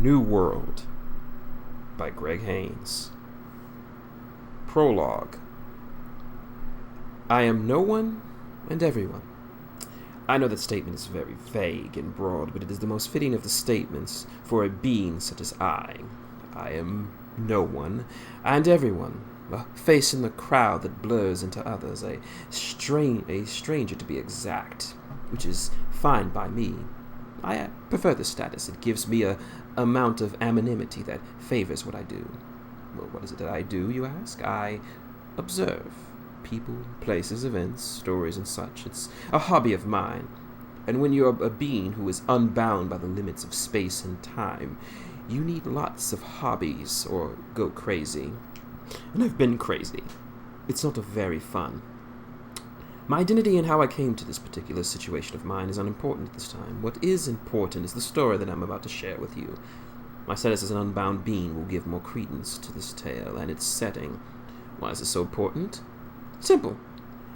New World by Greg Haynes. Prologue. I am no one and everyone. I know that statement is very vague and broad, but it is the most fitting of the statements for a being such as I. I am no one and everyone, a face in the crowd that blurs into others, a stranger to be exact, which is fine by me. I prefer the status. It gives me a amount of anonymity that favors what I do. Well, what is it that I do, you ask? I observe people, places, events, stories, and such. It's a hobby of mine. And when you're a being who is unbound by the limits of space and time, you need lots of hobbies or go crazy. And I've been crazy. It's not very fun. My identity and how I came to this particular situation of mine is unimportant at this time. What is important is the story that I'm about to share with you. My status as an unbound being will give more credence to this tale and its setting. Why is this so important? Simple.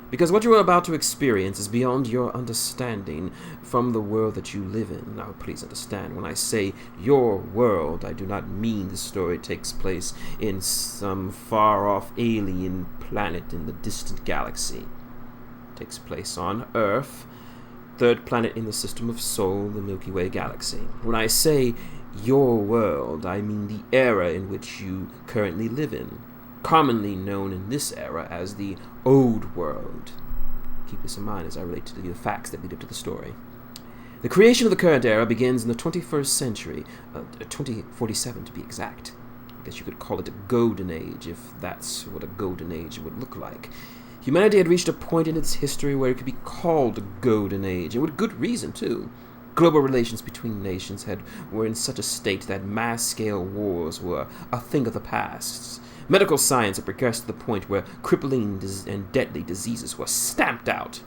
Because what you are about to experience is beyond your understanding from the world that you live in. Now, please understand, when I say your world, I do not mean the story takes place in some far-off alien planet in the distant galaxy. It takes place on Earth, third planet in the system of Sol, the Milky Way galaxy. When I say your world, I mean the era in which you currently live in, commonly known in this era as the Old World. Keep this in mind as I relate to the facts that lead up to the story. The creation of the current era begins in the 21st century, 2047 to be exact. I guess you could call it a golden age, if that's what a golden age would look like. Humanity had reached a point in its history where it could be called a golden age, and with good reason, too. Global relations between nations were in such a state that mass-scale wars were a thing of the past. Medical science had progressed to the point where crippling and deadly diseases were stamped out.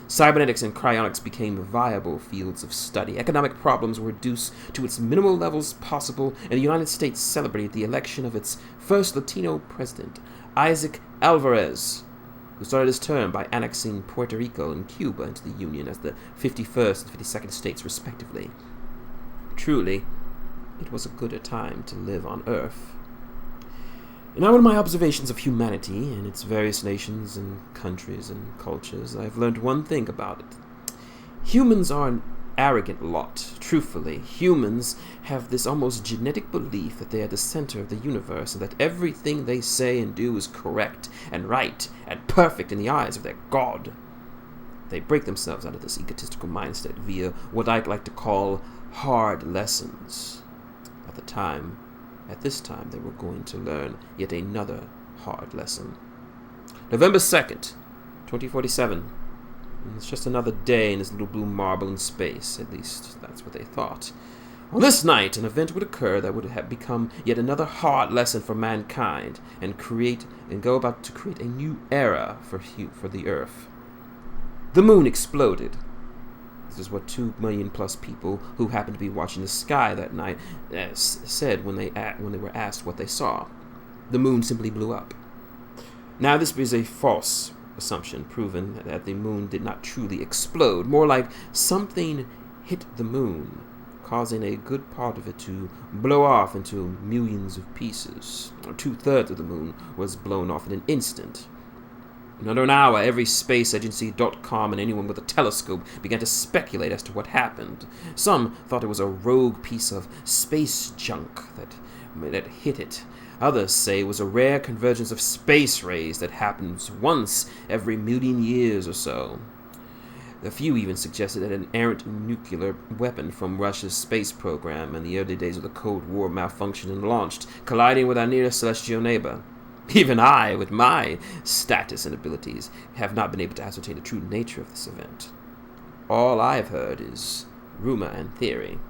Cybernetics and cryonics became viable fields of study. Economic problems were reduced to its minimal levels possible, and the United States celebrated the election of its first Latino president, Isaac Alvarez, who started his term by annexing Puerto Rico and Cuba into the Union as the 51st and 52nd states, respectively. Truly, it was a good time to live on Earth. Now, in my observations of humanity and its various nations and countries and cultures, I've learned one thing about it. Humans are an arrogant lot. Truthfully, humans have this almost genetic belief that they are the center of the universe and that everything they say and do is correct and right and perfect in the eyes of their God. They break themselves out of this egotistical mindset via what I'd like to call hard lessons. At this time, they were going to learn yet another hard lesson. November 2nd, 2047. It's just another day in this little blue marble in space. At least, that's what they thought. On this night, an event would occur that would have become yet another hard lesson for mankind and go about to create a new era for the Earth. The moon exploded. This is what 2 million plus people who happened to be watching the sky that night said when they were asked what they saw. The moon simply blew up. Now, this is a false assumption, proven that the moon did not truly explode. More like something hit the moon, causing a good part of it to blow off into millions of pieces. 2/3 of the moon was blown off in an instant. In under an hour, every spaceagency.com and anyone with a telescope began to speculate as to what happened. Some thought it was a rogue piece of space junk that hit it. Others say it was a rare convergence of space rays that happens once every million years or so. A few even suggested that an errant nuclear weapon from Russia's space program in the early days of the Cold War malfunctioned and launched, colliding with our nearest celestial neighbor. Even I, with my status and abilities, have not been able to ascertain the true nature of this event. All I've heard is rumor and theory.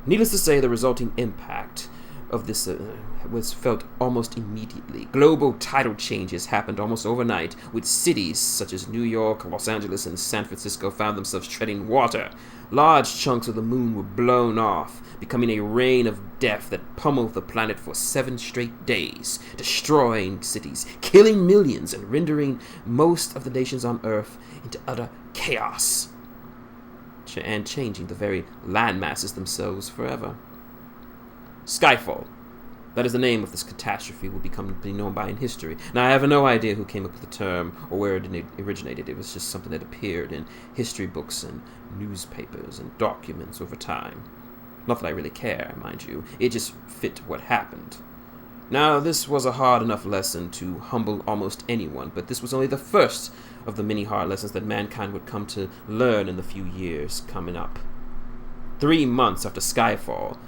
Needless to say, the resulting impact of this was felt almost immediately. Global tidal changes happened almost overnight, with cities such as New York, Los Angeles, and San Francisco found themselves treading water. Large chunks of the moon were blown off, becoming a rain of death that pummeled the planet for 7 straight days, destroying cities, killing millions, and rendering most of the nations on Earth into utter chaos, and changing the very land masses themselves forever. Skyfall. That is the name of this catastrophe will be known by in history. Now, I have no idea who came up with the term or where it originated. It was just something that appeared in history books and newspapers and documents over time. Not that I really care, mind you. It just fit what happened. Now, this was a hard enough lesson to humble almost anyone, but this was only the first of the many hard lessons that mankind would come to learn in the few years coming up. 3 months after Skyfall,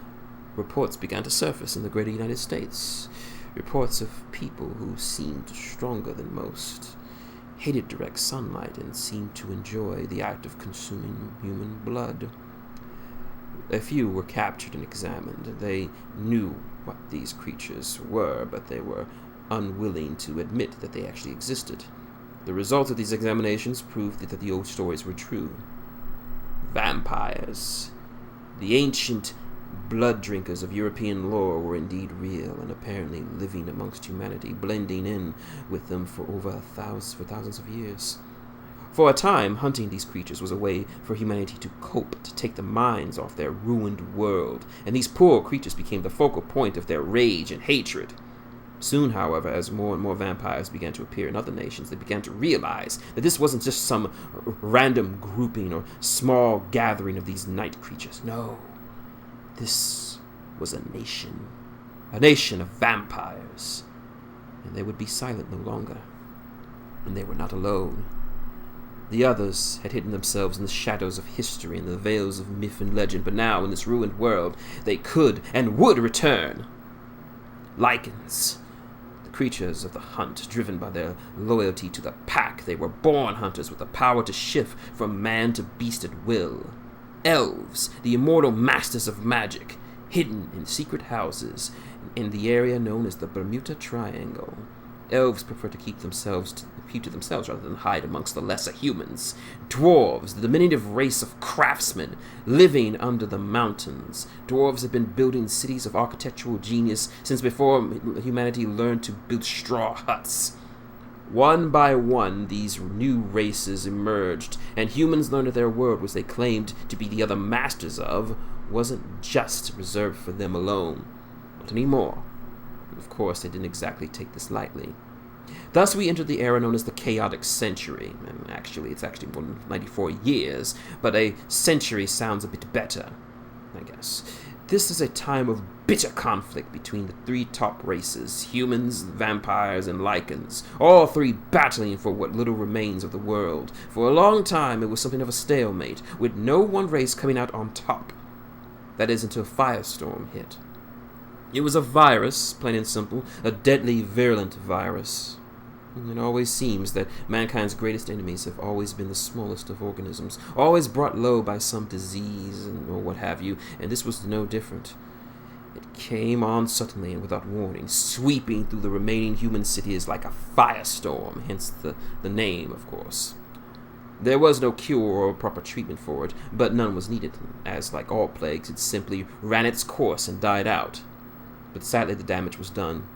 reports began to surface in the greater United States. Reports of people who seemed stronger than most, hated direct sunlight, and seemed to enjoy the act of consuming human blood. A few were captured and examined. They knew what these creatures were, but they were unwilling to admit that they actually existed. The results of these examinations proved that the old stories were true. Vampires. The ancient blood drinkers of European lore were indeed real and apparently living amongst humanity, blending in with them for thousands of years. For a time, hunting these creatures was a way for humanity to cope, to take the minds off their ruined world, and these poor creatures became the focal point of their rage and hatred. Soon, however, as more and more vampires began to appear in other nations, they began to realize that this wasn't just some random grouping or small gathering of these night creatures. No, this was a nation of vampires, and they would be silent no longer, and they were not alone. The others had hidden themselves in the shadows of history and the veils of myth and legend, but now, in this ruined world, they could and would return. Lycans, the creatures of the hunt, driven by their loyalty to the pack. They were born hunters with the power to shift from man to beast at will. Elves, the immortal masters of magic, hidden in secret houses in the area known as the Bermuda Triangle. Elves prefer to keep to themselves rather than hide amongst the lesser humans. Dwarves, the diminutive race of craftsmen living under the mountains. Dwarves have been building cities of architectural genius since before humanity learned to build straw huts. One by one, these new races emerged, and humans learned that their world, which they claimed to be the other masters of, wasn't just reserved for them alone. Not anymore. Of course, they didn't exactly take this lightly. Thus, we entered the era known as the Chaotic Century. And it's actually more than 94 years, but a century sounds a bit better, I guess. This is a time of bitter conflict between the 3 top races, humans, vampires, and lycans, all 3 battling for what little remains of the world. For a long time, it was something of a stalemate, with no one race coming out on top. That is, until Firestorm hit. It was a virus, plain and simple, a deadly, virulent virus. It always seems that mankind's greatest enemies have always been the smallest of organisms, always brought low by some disease or what have you, and this was no different. It came on suddenly and without warning, sweeping through the remaining human cities like a firestorm, hence the name, of course. There was no cure or proper treatment for it, but none was needed, as, like all plagues, it simply ran its course and died out. But sadly, the damage was done.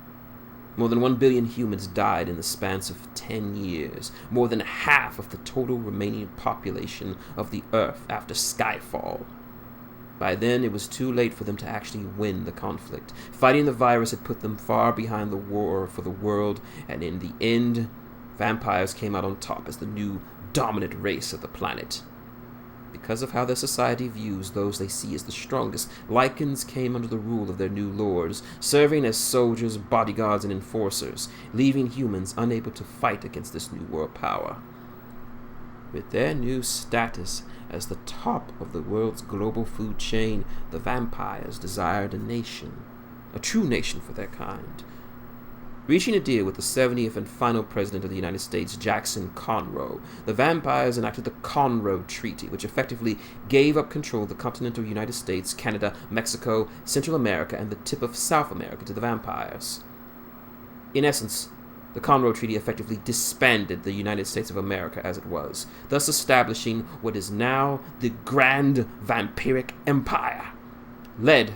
More than 1 billion humans died in the span of 10 years, more than half of the total remaining population of the Earth after Skyfall. By then, it was too late for them to actually win the conflict. Fighting the virus had put them far behind the war for the world, and in the end, vampires came out on top as the new dominant race of the planet. Because of how their society views those they see as the strongest, Lycans came under the rule of their new lords, serving as soldiers, bodyguards, and enforcers, leaving humans unable to fight against this new world power. With their new status as the top of the world's global food chain, the vampires desired a nation, a true nation for their kind. Reaching a deal with the 70th and final president of the United States, Jackson Conroe, the vampires enacted the Conroe Treaty, which effectively gave up control of the continental United States, Canada, Mexico, Central America, and the tip of South America to the vampires. In essence, the Conroe Treaty effectively disbanded the United States of America as it was, thus establishing what is now the Grand Vampiric Empire, led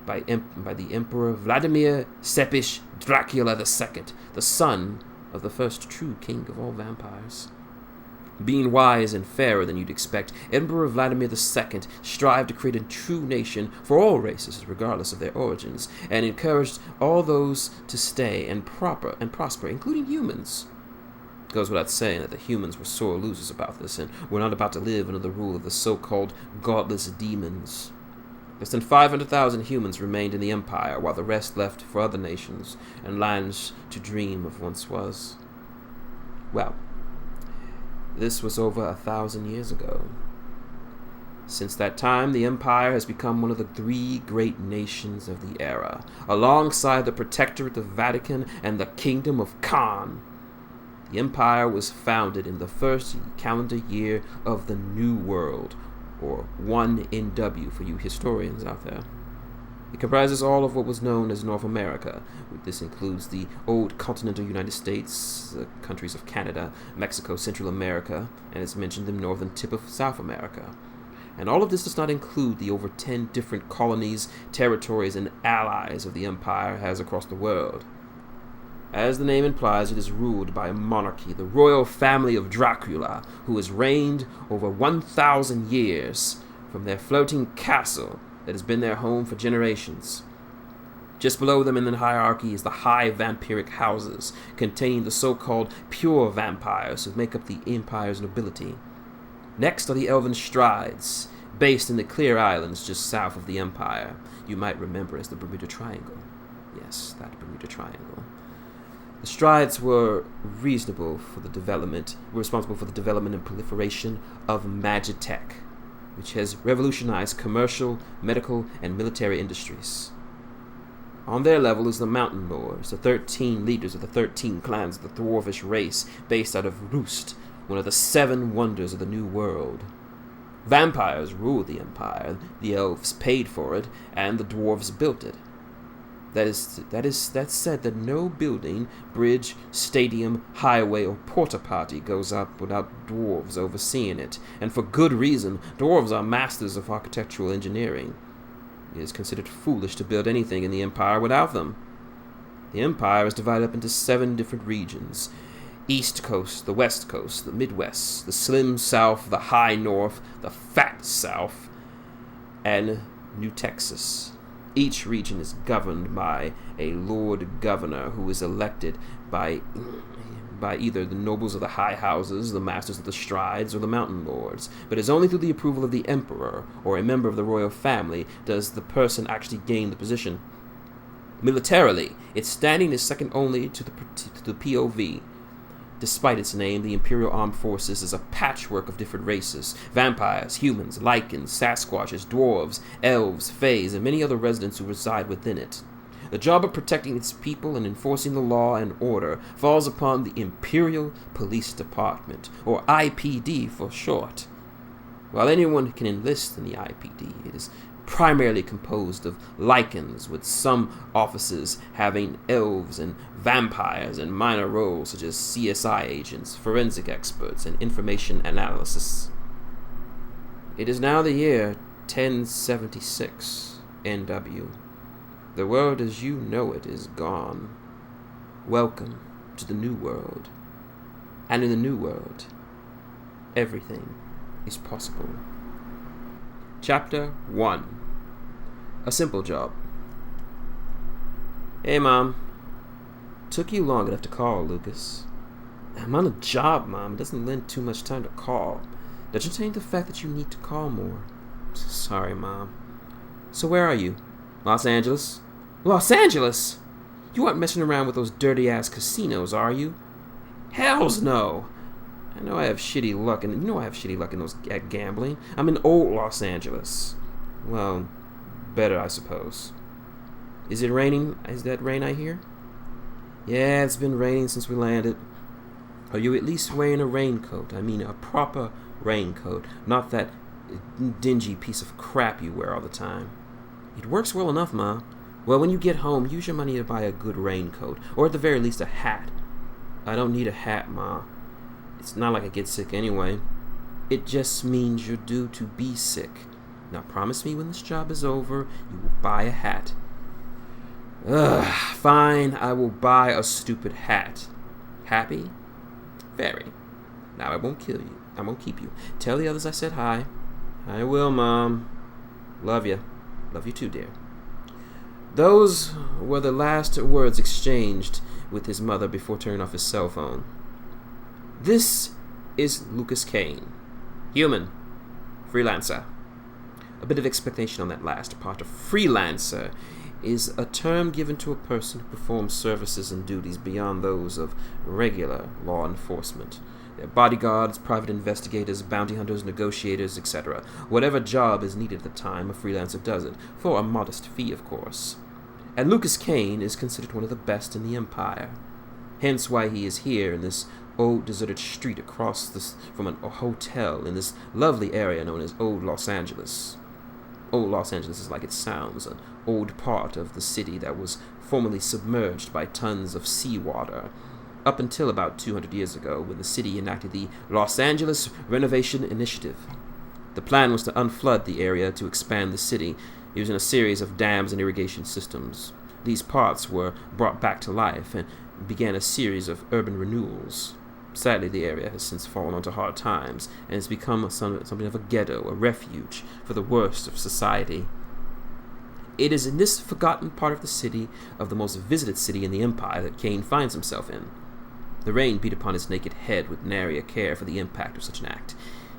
by the Emperor Vladimir Sepish Dracula II, the son of the first true king of all vampires. Being wise and fairer than you'd expect, Emperor Vladimir II strived to create a true nation for all races, regardless of their origins, and encouraged all those to stay and prosper, including humans. It goes without saying that the humans were sore losers about this, and were not about to live under the rule of the so-called godless demons. Less than 500,000 humans remained in the Empire, while the rest left for other nations and lands to dream of once was. Well, this was over 1,000 years ago. Since that time, the Empire has become one of the three great nations of the era, alongside the Protectorate of Vatican and the Kingdom of Khan. The Empire was founded in the first calendar year of the New World, or 1NW for you historians out there. It comprises all of what was known as North America. This includes the old continental United States, the countries of Canada, Mexico, Central America, and as mentioned, the northern tip of South America. And all of this does not include the over 10 different colonies, territories, and allies of the Empire has across the world. As the name implies, it is ruled by a monarchy, the royal family of Dracula, who has reigned over 1,000 years from their floating castle that has been their home for generations. Just below them in the hierarchy is the high vampiric houses, containing the so-called pure vampires who make up the Empire's nobility. Next are the Elven Strides, based in the Clear Islands just south of the Empire. You might remember as the Bermuda Triangle. Yes, that Bermuda Triangle. The Strides were responsible for the development and proliferation of Magitech, which has revolutionized commercial, medical, and military industries. On their level is the Mountain Lords, the 13 leaders of the 13 clans of the Dwarvish race, based out of Roost, one of the 7 wonders of the New World. Vampires ruled the Empire, the elves paid for it, and the dwarves built it. That said that no building, bridge, stadium, highway, or porta potty goes up without dwarves overseeing it, and for good reason. Dwarves are masters of architectural engineering. It is considered foolish to build anything in the Empire without them. The Empire is divided up into 7 different regions: East Coast, the West Coast, the Midwest, the Slim South, the High North, the Fat South, and New Texas. Each region is governed by a Lord Governor who is elected by either the nobles of the high houses, the masters of the strides, or the mountain lords. But it's only through the approval of the emperor or a member of the royal family does the person actually gain the position. Militarily, its standing is second only to the POV. Despite its name, the Imperial Armed Forces is a patchwork of different races: vampires, humans, lycans, Sasquatches, dwarves, elves, fays, and many other residents who reside within it. The job of protecting its people and enforcing the law and order falls upon the Imperial Police Department, or IPD for short. While anyone can enlist in the IPD, it is primarily composed of lycans, with some offices having elves and vampires and minor roles such as CSI agents, forensic experts, and information analysis. It is now the year 1076 NW. The world as you know it is gone. Welcome to the New World. And in the New World, everything is possible. Chapter 1. A simple job. Hey, Mom. Took you long enough to call, Lucas. I'm on a job, Mom. It doesn't lend too much time to call. Doesn't change the fact that you need to call more. Sorry, Mom. So where are you? Los Angeles? Los Angeles? You aren't messing around with those dirty-ass casinos, are you? Hells no! I know I have shitty luck, and you know I have shitty luck at gambling. I'm in old Los Angeles. Well, better, I suppose. Is it raining? Is that rain I hear? Yeah, it's been raining since we landed. Are you at least wearing a raincoat? I mean, a proper raincoat, not that dingy piece of crap you wear all the time. It works well enough, Ma. Well, when you get home, use your money to buy a good raincoat, or at the very least a hat. I don't need a hat, Ma. It's not like I get sick anyway. It just means you're due to be sick. Now promise me when this job is over, you will buy a hat. Ugh, fine, I will buy a stupid hat. Happy? Very. Now I won't kill you. I won't keep you. Tell the others I said hi. I will, Mom. Love you. Love you too, dear. Those were the last words exchanged with his mother before turning off his cell phone. This is Lucas Kane. Human. Freelancer. A bit of explanation on that last part. A freelancer is a term given to a person who performs services and duties beyond those of regular law enforcement. They're bodyguards, private investigators, bounty hunters, negotiators, etc. Whatever job is needed at the time, a freelancer does it, for a modest fee, of course. And Lucas Kane is considered one of the best in the Empire. Hence why he is here in this old deserted street across from a hotel in this lovely area known as Old Los Angeles. Old Los Angeles is like it sounds, an old part of the city that was formerly submerged by tons of seawater, up until about 200 years ago when the city enacted the Los Angeles Renovation Initiative. The plan was to unflood the area to expand the city using a series of dams and irrigation systems. These parts were brought back to life and began a series of urban renewals. Sadly, the area has since fallen onto hard times and has become something of a ghetto, a refuge for the worst of society. It is in this forgotten part of the city, of the most visited city in the Empire, that Kane finds himself in. The rain beat upon his naked head with nary a care for the impact of such an act.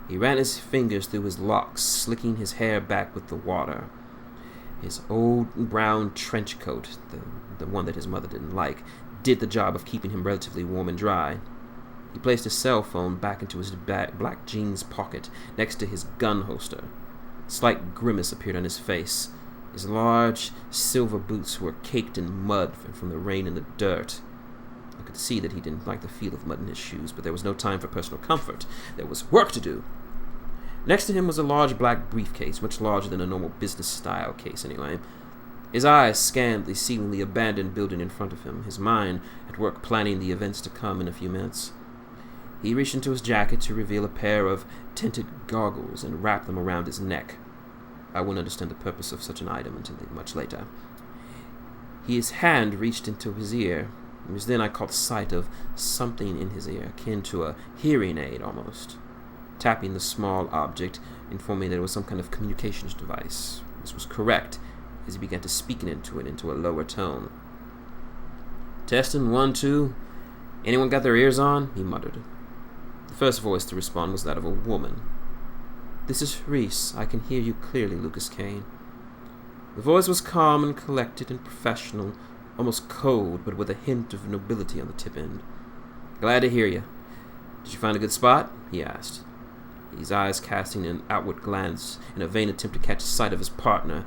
He ran his fingers through his locks, slicking his hair back with the water. His old brown trench coat, the one that his mother didn't like, did the job of keeping him relatively warm and dry. He placed his cell phone back into his black jeans pocket next to his gun holster. A slight grimace appeared on his face. His large silver boots were caked in mud from the rain and the dirt. I could see that he didn't like the feel of mud in his shoes, but there was no time for personal comfort. There was work to do. Next to him was a large black briefcase, much larger than a normal business-style case anyway. His eyes scanned the seemingly abandoned building in front of him, his mind at work planning the events to come in a few minutes. He reached into his jacket to reveal a pair of tinted goggles and wrapped them around his neck. I wouldn't understand the purpose of such an item until much later. His hand reached into his ear. It was then I caught sight of something in his ear, akin to a hearing aid almost. Tapping the small object informed me that it was some kind of communications device. This was correct, as he began to speak into it into a lower tone. "Testing, 1, 2. Anyone got their ears on?" he muttered. The first voice to respond was that of a woman. "This is Reese. I can hear you clearly, Lucas Kane." The voice was calm and collected and professional, almost cold, but with a hint of nobility on the tip end. "Glad to hear you. Did you find a good spot?" he asked, his eyes casting an outward glance in a vain attempt to catch sight of his partner.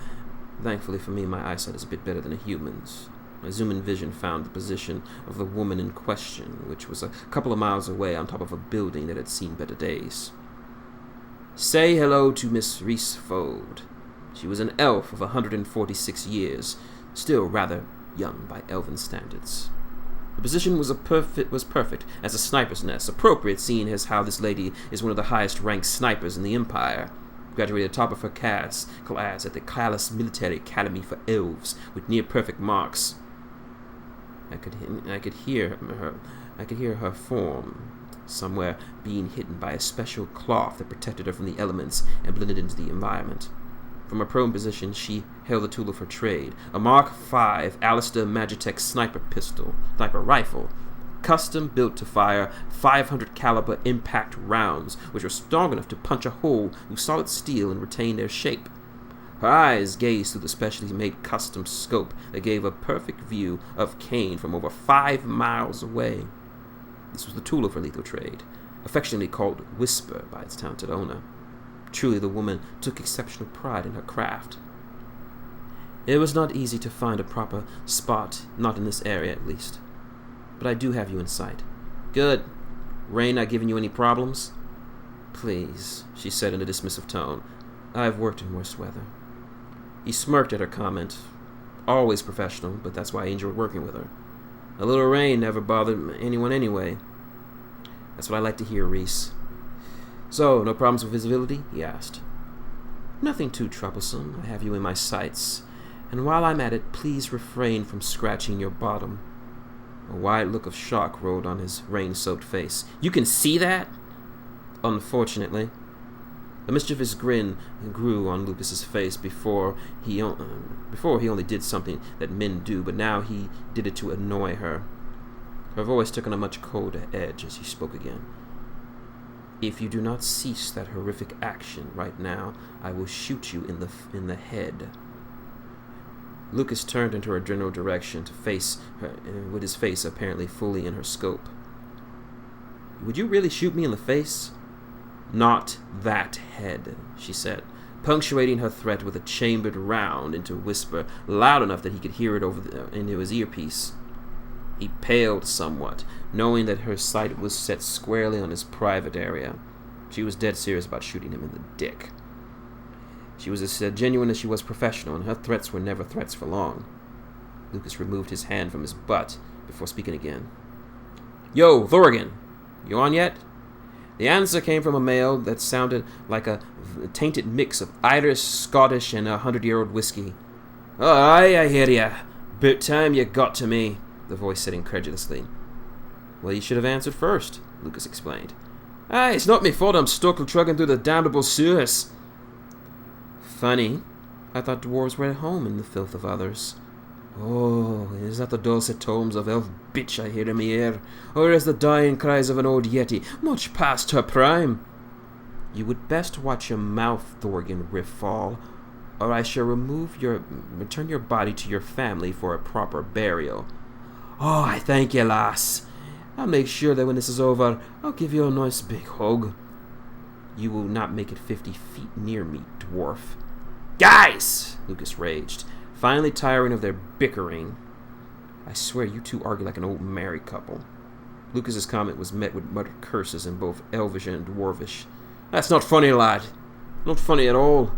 Thankfully for me, my eyesight is a bit better than a human's. My zoom-in vision found the position of the woman in question, which was a couple of miles away on top of a building that had seen better days. "Say hello to Miss Reese Fode." She was an elf of 146 years, still rather young by elven standards. The position was perfect as a sniper's nest, appropriate seeing as how this lady is one of the highest-ranked snipers in the Empire. Graduated top of her class at the Callus Military Academy for Elves with near-perfect marks. I could hear her form somewhere being hidden by a special cloth that protected her from the elements and blended into the environment. From her prone position, she held the tool of her trade, a Mark V Alistair Magitech sniper rifle, custom built to fire 500 caliber impact rounds, which were strong enough to punch a hole through solid steel and retain their shape. Her eyes gazed through the specially made custom scope that gave a perfect view of Kane from over 5 miles away. This was the tool of her lethal trade, affectionately called Whisper by its talented owner. Truly, the woman took exceptional pride in her craft. It was not easy to find a proper spot, not in this area at least. But I do have you in sight. Good. Rain not giving you any problems? Please, she said in a dismissive tone. I've worked in worse weather. He smirked at her comment. Always professional, but that's why I enjoyed working with her. A little rain never bothered anyone anyway. That's what I like to hear, Reese. So, no problems with visibility? He asked. Nothing too troublesome. I have you in my sights. And while I'm at it, please refrain from scratching your bottom. A wide look of shock rolled on his rain-soaked face. You can see that? Unfortunately. A mischievous grin grew on Lucas's face before he only did something that men do, but now he did it to annoy her. Her voice took on a much colder edge as she spoke again. If you do not cease that horrific action right now, I will shoot you in the head. Lucas turned into her general direction to face her, with his face apparently fully in her scope. Would you really shoot me in the face? Not that head, she said, punctuating her threat with a chambered round into a whisper loud enough that he could hear it into his earpiece. He paled somewhat, knowing that her sight was set squarely on his private area. She was dead serious about shooting him in the dick. She was as genuine as she was professional, and her threats were never threats for long. Lucas removed his hand from his butt before speaking again. Yo, Thorgan, you on yet? The answer came from a male that sounded like a tainted mix of Irish, Scottish, and 100-year-old whiskey. Oh, aye, I hear ya. About time you got to me, the voice said incredulously. Well, you should have answered first, Lucas explained. Aye, it's not me fault I'm stuck trucking through the damnable sewers. Funny. I thought dwarves were at home in the filth of others. Oh, is that the dulcet tones of elf bitch I hear in me ear? Or is the dying cries of an old yeti, much past her prime? You would best watch your mouth, Thorgan Riffall, or I shall return your body to your family for a proper burial. Oh, I thank you, lass. I'll make sure that when this is over, I'll give you a nice big hug. You will not make it 50 feet near me, dwarf. Guys! Lucas raged, finally tiring of their bickering. I swear you two argue like an old married couple. Lucas's comment was met with muttered curses in both Elvish and Dwarvish. That's not funny, lad. Not funny at all.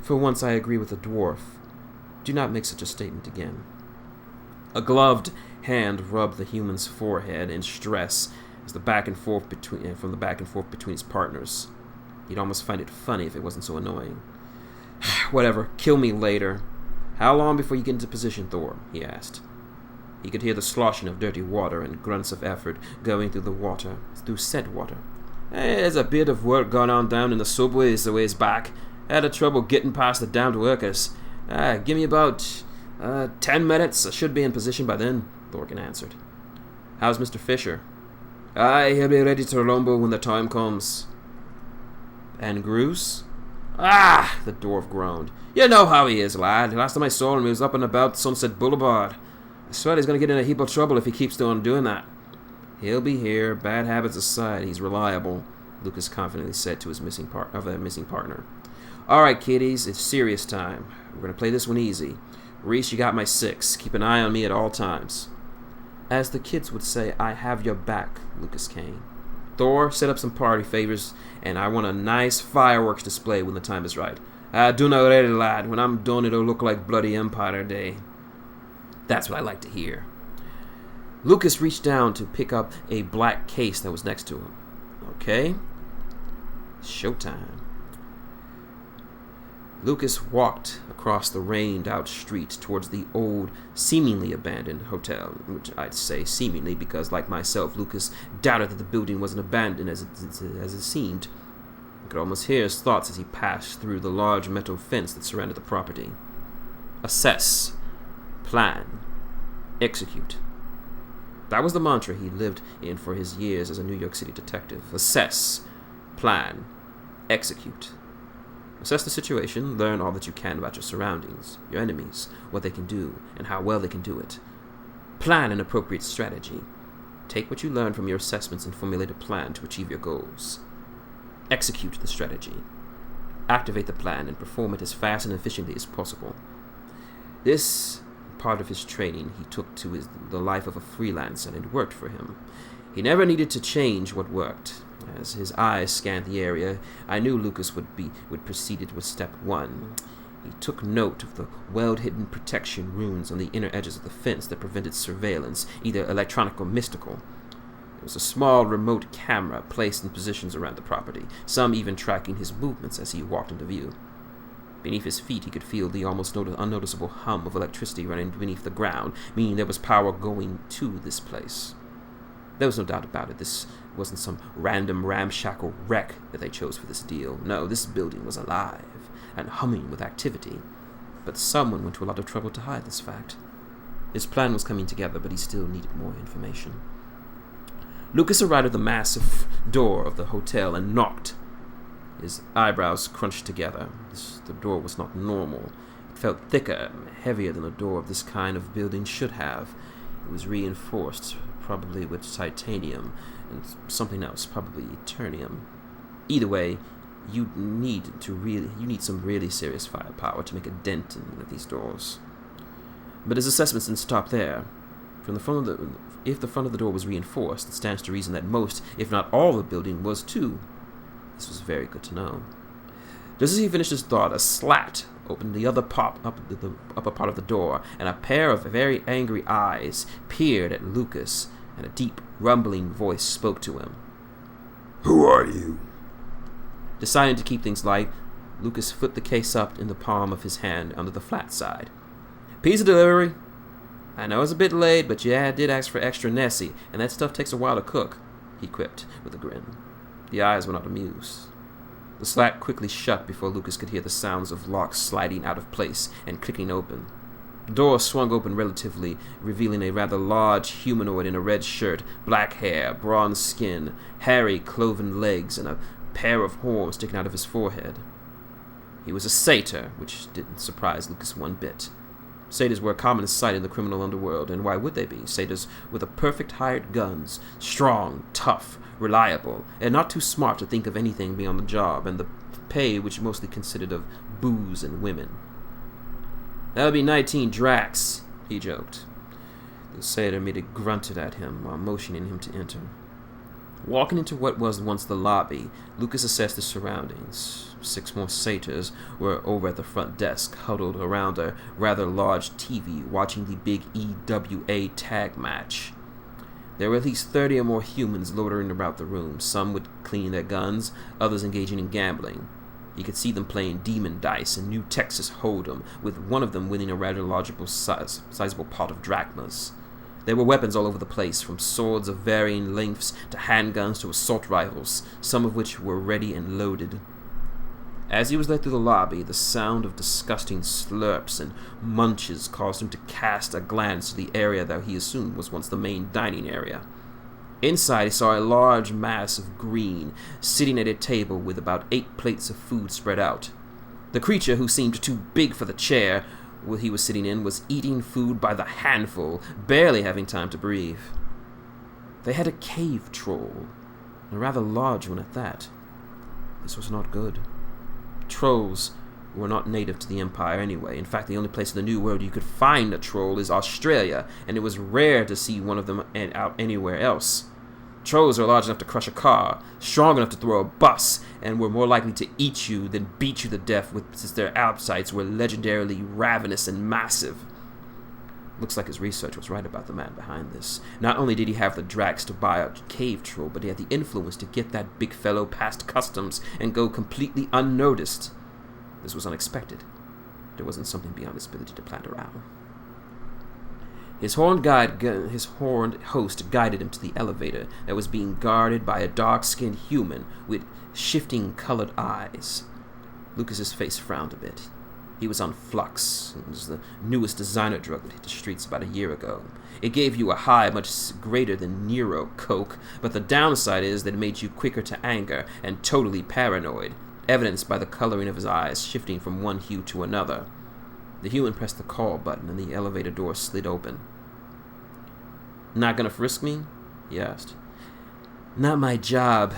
For once I agree with the dwarf. Do not make such a statement again. A gloved hand rubbed the human's forehead in stress as from the back and forth between his partners. He'd almost find it funny if it wasn't so annoying. Whatever, kill me later. How long before you get into position, Thor? He asked. He could hear the sloshing of dirty water and grunts of effort going through said water. There's a bit of work gone on down in the subways a ways back. Had a trouble getting past the damned workers. Give me about 10 minutes. I should be in position by then, Thorgan answered. How's Mr. Fisher? Aye, he'll be ready to rumble when the time comes. And Groose? Ah, the dwarf groaned. You know how he is, lad. Last time I saw him, he was up and about Sunset Boulevard. I swear he's going to get in a heap of trouble if he keeps on doing that. He'll be here, bad habits aside, he's reliable, Lucas confidently said to his missing partner. All right, kiddies, it's serious time. We're going to play this one easy. Reese, you got my 6. Keep an eye on me at all times. As the kids would say, I have your back, Lucas Kane. Thor, set up some party favors, and I want a nice fireworks display when the time is right. Do not ready, lad. When I'm done, it'll look like bloody Empire Day. That's what I like to hear. Lucas reached down to pick up a black case that was next to him. Okay. Showtime. Lucas walked across the rained-out street towards the old, seemingly abandoned hotel, which I'd say seemingly because, like myself, Lucas doubted that the building wasn't abandoned as it seemed. I could almost hear his thoughts as he passed through the large metal fence that surrounded the property. Assess. Plan. Execute. That was the mantra he lived in for his years as a New York City detective. Assess. Plan. Execute. Assess the situation, learn all that you can about your surroundings, your enemies, what they can do, and how well they can do it. Plan an appropriate strategy. Take what you learn from your assessments and formulate a plan to achieve your goals. Execute the strategy. Activate the plan and perform it as fast and efficiently as possible. This part of his training he took to the life of a freelancer, and it worked for him. He never needed to change what worked. As his eyes scanned the area, I knew Lucas would proceed with step 1. He took note of the well-hidden protection runes on the inner edges of the fence that prevented surveillance, either electronic or mystical. There was a small remote camera placed in positions around the property, some even tracking his movements as he walked into view. Beneath his feet, he could feel the almost unnoticeable hum of electricity running beneath the ground, meaning there was power going to this place. There was no doubt about it. This wasn't some random ramshackle wreck that they chose for this deal. No, this building was alive and humming with activity. But someone went to a lot of trouble to hide this fact. His plan was coming together, but he still needed more information. Lucas arrived at the massive door of the hotel and knocked. His eyebrows crunched together. The door was not normal. It felt thicker, heavier than a door of this kind of building should have. It was reinforced, probably with titanium, and something else, probably eternium. Either way, you need some really serious firepower to make a dent in one of these doors. But his assessments didn't stop there. If the front of the door was reinforced, it stands to reason that most, if not all, of the building was too. This was very good to know. Just as he finished his thought, a slat opened the upper part of the door, and a pair of very angry eyes peered at Lucas, and a deep, rumbling voice spoke to him. "Who are you?" Deciding to keep things light, Lucas flipped the case up in the palm of his hand under the flat side. "Pizza delivery. I know it's a bit late, but I did ask for extra Nessie, and that stuff takes a while to cook," he quipped with a grin. The eyes were not amused. The slat quickly shut before Lucas could hear the sounds of locks sliding out of place and clicking open. The door swung open relatively, revealing a rather large humanoid in a red shirt, black hair, bronze skin, hairy, cloven legs, and a pair of horns sticking out of his forehead. He was a satyr, which didn't surprise Lucas one bit. Satyrs were a common sight in the criminal underworld, and why would they be? Satyrs with a perfect hired guns, strong, tough, reliable, and not too smart to think of anything beyond the job, and the pay which mostly consisted of booze and women. "That'll be 19 dracs, he joked. The satyr merely grunted at him while motioning him to enter. Walking into what was once the lobby, Lucas assessed his surroundings. 6 more satyrs were over at the front desk, huddled around a rather large TV, watching the big EWA tag match. There were at least 30 or more humans loitering about the room, some with cleaning their guns, others engaging in gambling. He could see them playing Demon Dice and New Texas Hold'em, with one of them winning a rather sizable pot of drachmas. There were weapons all over the place, from swords of varying lengths to handguns to assault rifles, some of which were ready and loaded. As he was led through the lobby, the sound of disgusting slurps and munches caused him to cast a glance to the area that he assumed was once the main dining area. Inside, he saw a large mass of green, sitting at a table with about 8 plates of food spread out. The creature, who seemed too big for the chair he was sitting in, was eating food by the handful, barely having time to breathe. They had a cave troll, a rather large one at that. This was not good. Trolls were not native to the Empire anyway. In fact, the only place in the New World you could find a troll is Australia, and it was rare to see one of them out anywhere else. Trolls are large enough to crush a car, strong enough to throw a bus, and were more likely to eat you than beat you to death, since their appetites were legendarily ravenous and massive. Looks like his research was right about the man behind this. Not only did he have the dracs to buy a cave troll, but he had the influence to get that big fellow past customs and go completely unnoticed. This was unexpected. There wasn't something beyond his ability to plan around. His horned host guided him to the elevator that was being guarded by a dark-skinned human with shifting colored eyes. Lucas's face frowned a bit. He was on Flux. It was the newest designer drug that hit the streets about a year ago. It gave you a high much greater than Nero Coke, but the downside is that it made you quicker to anger and totally paranoid, evidenced by the coloring of his eyes shifting from one hue to another. The human pressed the call button and the elevator door slid open. "Not gonna frisk me?" he asked. "Not my job.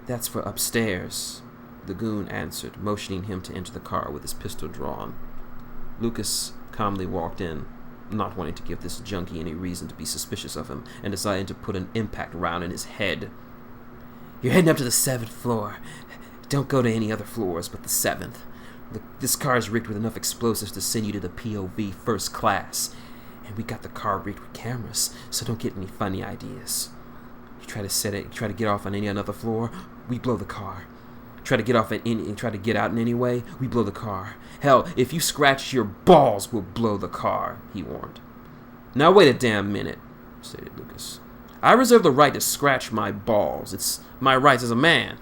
That's for upstairs," the goon answered, motioning him to enter the car with his pistol drawn. Lucas calmly walked in, not wanting to give this junkie any reason to be suspicious of him, and deciding to put an impact round in his head. "You're heading up to the 7th floor. Don't go to any other floors but the 7th. This car is rigged with enough explosives to send you to the POV first class. And we got the car rigged with cameras, so don't get any funny ideas. You try to get off on any another floor, we blow the car. Try to get off and try to get out in any way, we blow the car. Hell, if you scratch your balls, we'll blow the car," he warned. "Now wait a damn minute," stated Lucas. I reserve the right to scratch my balls. It's my rights as a man.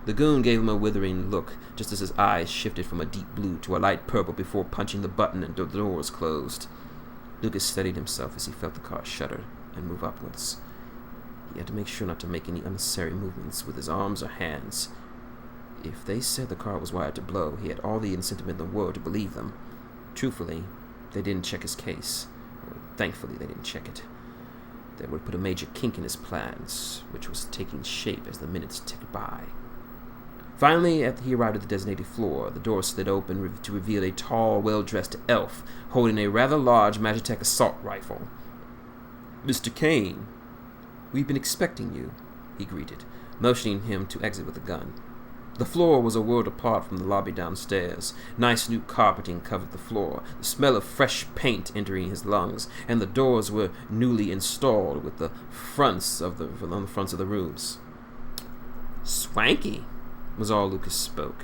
The goon gave him a withering look, just as his eyes shifted from a deep blue to a light purple before punching the button and the doors closed. Lucas steadied himself as he felt the car shudder and move upwards. He had to make sure not to make any unnecessary movements with his arms or hands. If they said the car was wired to blow, he had all the incentive in the world to believe them. Truthfully, they didn't check his case. Thankfully, they didn't check it. That would put a major kink in his plans, which was taking shape as the minutes ticked by. Finally, after he arrived at the designated floor, the door slid open to reveal a tall, well-dressed elf holding a rather large Magitech assault rifle. "Mr. Kane, we've been expecting you," he greeted, motioning him to exit with the gun. The floor was a world apart from the lobby downstairs. Nice new carpeting covered the floor, the smell of fresh paint entering his lungs, and the doors were newly installed with the fronts of the rooms. "Swanky," was all Lucas spoke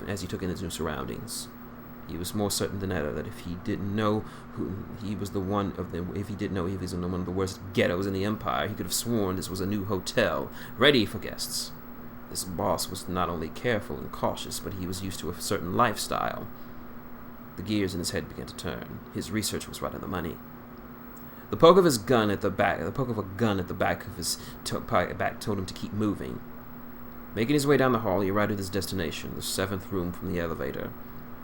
as he took in his new surroundings. He was more certain than ever that if he didn't know he was one of the worst ghettos in the Empire, he could have sworn this was a new hotel, ready for guests. This boss was not only careful and cautious, but he was used to a certain lifestyle. The gears in his head began to turn. His research was right on the money. The poke of a gun at the back of his back told him to keep moving. Making his way down the hall, he arrived at his destination, the 7th room from the elevator.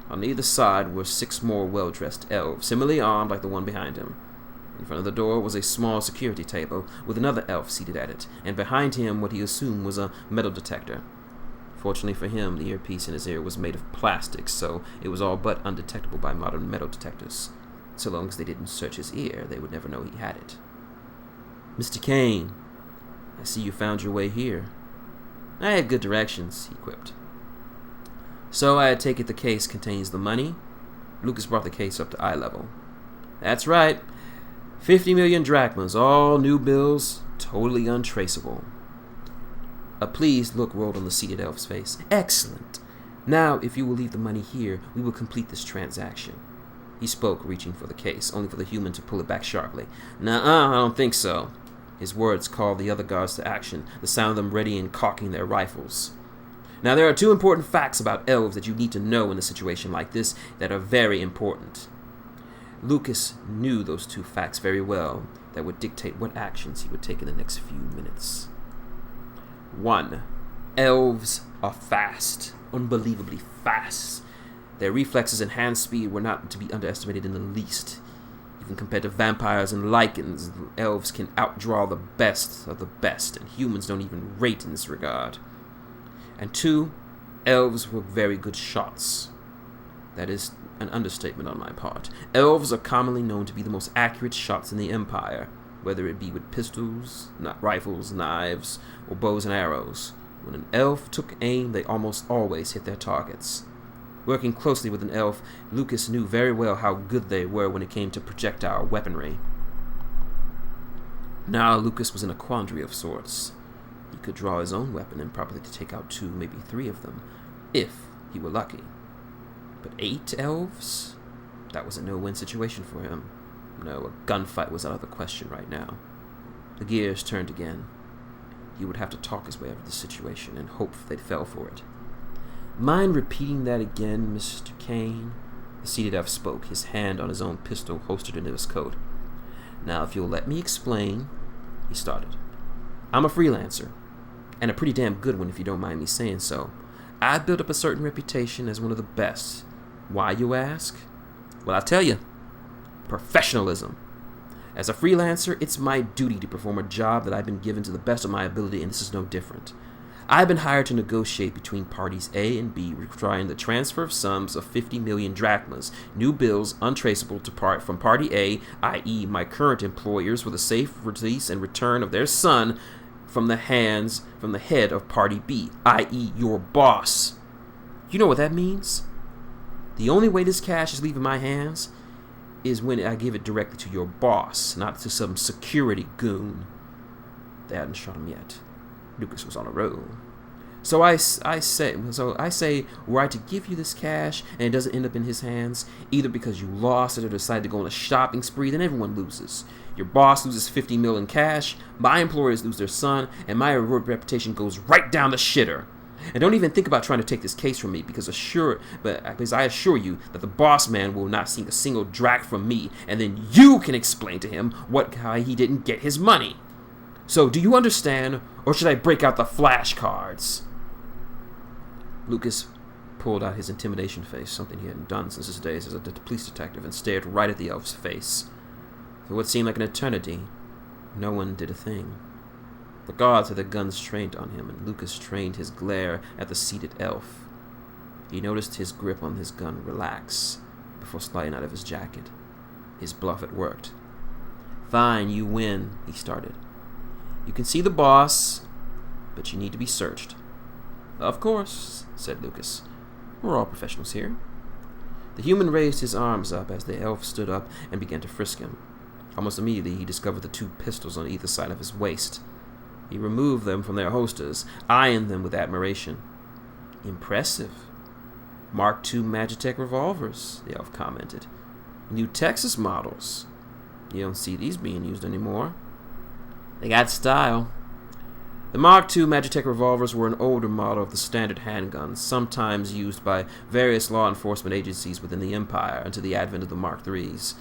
On either side were 6 more well-dressed elves, similarly armed like the one behind him. In front of the door was a small security table with another elf seated at it, and behind him what he assumed was a metal detector. Fortunately for him, the earpiece in his ear was made of plastic, so it was all but undetectable by modern metal detectors. So long as they didn't search his ear, they would never know he had it. "Mr. Kane, I see you found your way here." "I had good directions," he quipped. "So I take it the case contains the money?" Lucas brought the case up to eye level. "That's right. 50 million drachmas, all new bills, totally untraceable." A pleased look rolled on the seated elf's face. "Excellent. Now, if you will leave the money here, we will complete this transaction." He spoke, reaching for the case, only for the human to pull it back sharply. "Nuh-uh, I don't think so." His words called the other guards to action, the sound of them ready and cocking their rifles. Now, there are 2 important facts about elves that you need to know in a situation like this that are very important. Lucas knew those 2 facts very well that would dictate what actions he would take in the next few minutes. 1. Elves are fast, unbelievably fast. Their reflexes and hand speed were not to be underestimated in the least. Even compared to vampires and lichens, elves can outdraw the best of the best, and humans don't even rate in this regard. And 2, elves were very good shots. That is an understatement on my part. Elves are commonly known to be the most accurate shots in the Empire, whether it be with pistols, rifles, knives, or bows and arrows. When an elf took aim, they almost always hit their targets. Working closely with an elf, Lucas knew very well how good they were when it came to projectile weaponry. Now Lucas was in a quandary of sorts. He could draw his own weapon and probably take out 2, maybe 3 of them, if he were lucky. But 8 elves? That was a no-win situation for him. No, a gunfight was out of the question right now. The gears turned again. He would have to talk his way out of the situation and hope they fell for it. "Mind repeating that again, Mr. Kane?" The seated elf spoke, his hand on his own pistol holstered into his coat. "Now, if you'll let me explain," he started. "I'm a freelancer, and a pretty damn good one if you don't mind me saying so. I've built up a certain reputation as one of the best. Why, you ask? Well, I'll tell you. Professionalism. As a freelancer, it's my duty to perform a job that I've been given to the best of my ability, and this is no different. I've been hired to negotiate between parties A and B requiring the transfer of sums of 50 million drachmas, new bills untraceable from party A, i.e. my current employers, for the safe release and return of their son from the head of party B, i.e. your boss. You know what that means? The only way this cash is leaving my hands is when I give it directly to your boss, not to some security goon." They hadn't shot him yet. Lucas was on a roll. So I say, were I to give you this cash and it doesn't end up in his hands, either because you lost it or decided to go on a shopping spree, then everyone loses. Your boss loses $50 million in cash, my employers lose their son, and my reputation goes right down the shitter. And don't even think about trying to take this case from me, because I assure you that the boss man will not sink a single drac from me, and then you can explain to him why he didn't get his money. So, do you understand, or should I break out the flashcards? Lucas pulled out his intimidation face, something he hadn't done since his days as a police detective, and stared right at the elf's face. For what seemed like an eternity, no one did a thing. The guards had their guns trained on him, and Lucas trained his glare at the seated elf. He noticed his grip on his gun relax before sliding out of his jacket. His bluff had worked. "Fine, you win," he started. "You can see the boss, but you need to be searched." "Of course," said Lucas. "We're all professionals here." The human raised his arms up as the elf stood up and began to frisk him. Almost immediately, he discovered the 2 pistols on either side of his waist. He removed them from their holsters, eyeing them with admiration. "Impressive. Mark II Magitech revolvers," the elf commented. "New Texas models. You don't see these being used anymore. They got style." The Mark II Magitech revolvers were an older model of the standard handguns, sometimes used by various law enforcement agencies within the Empire until the advent of the Mark IIIs.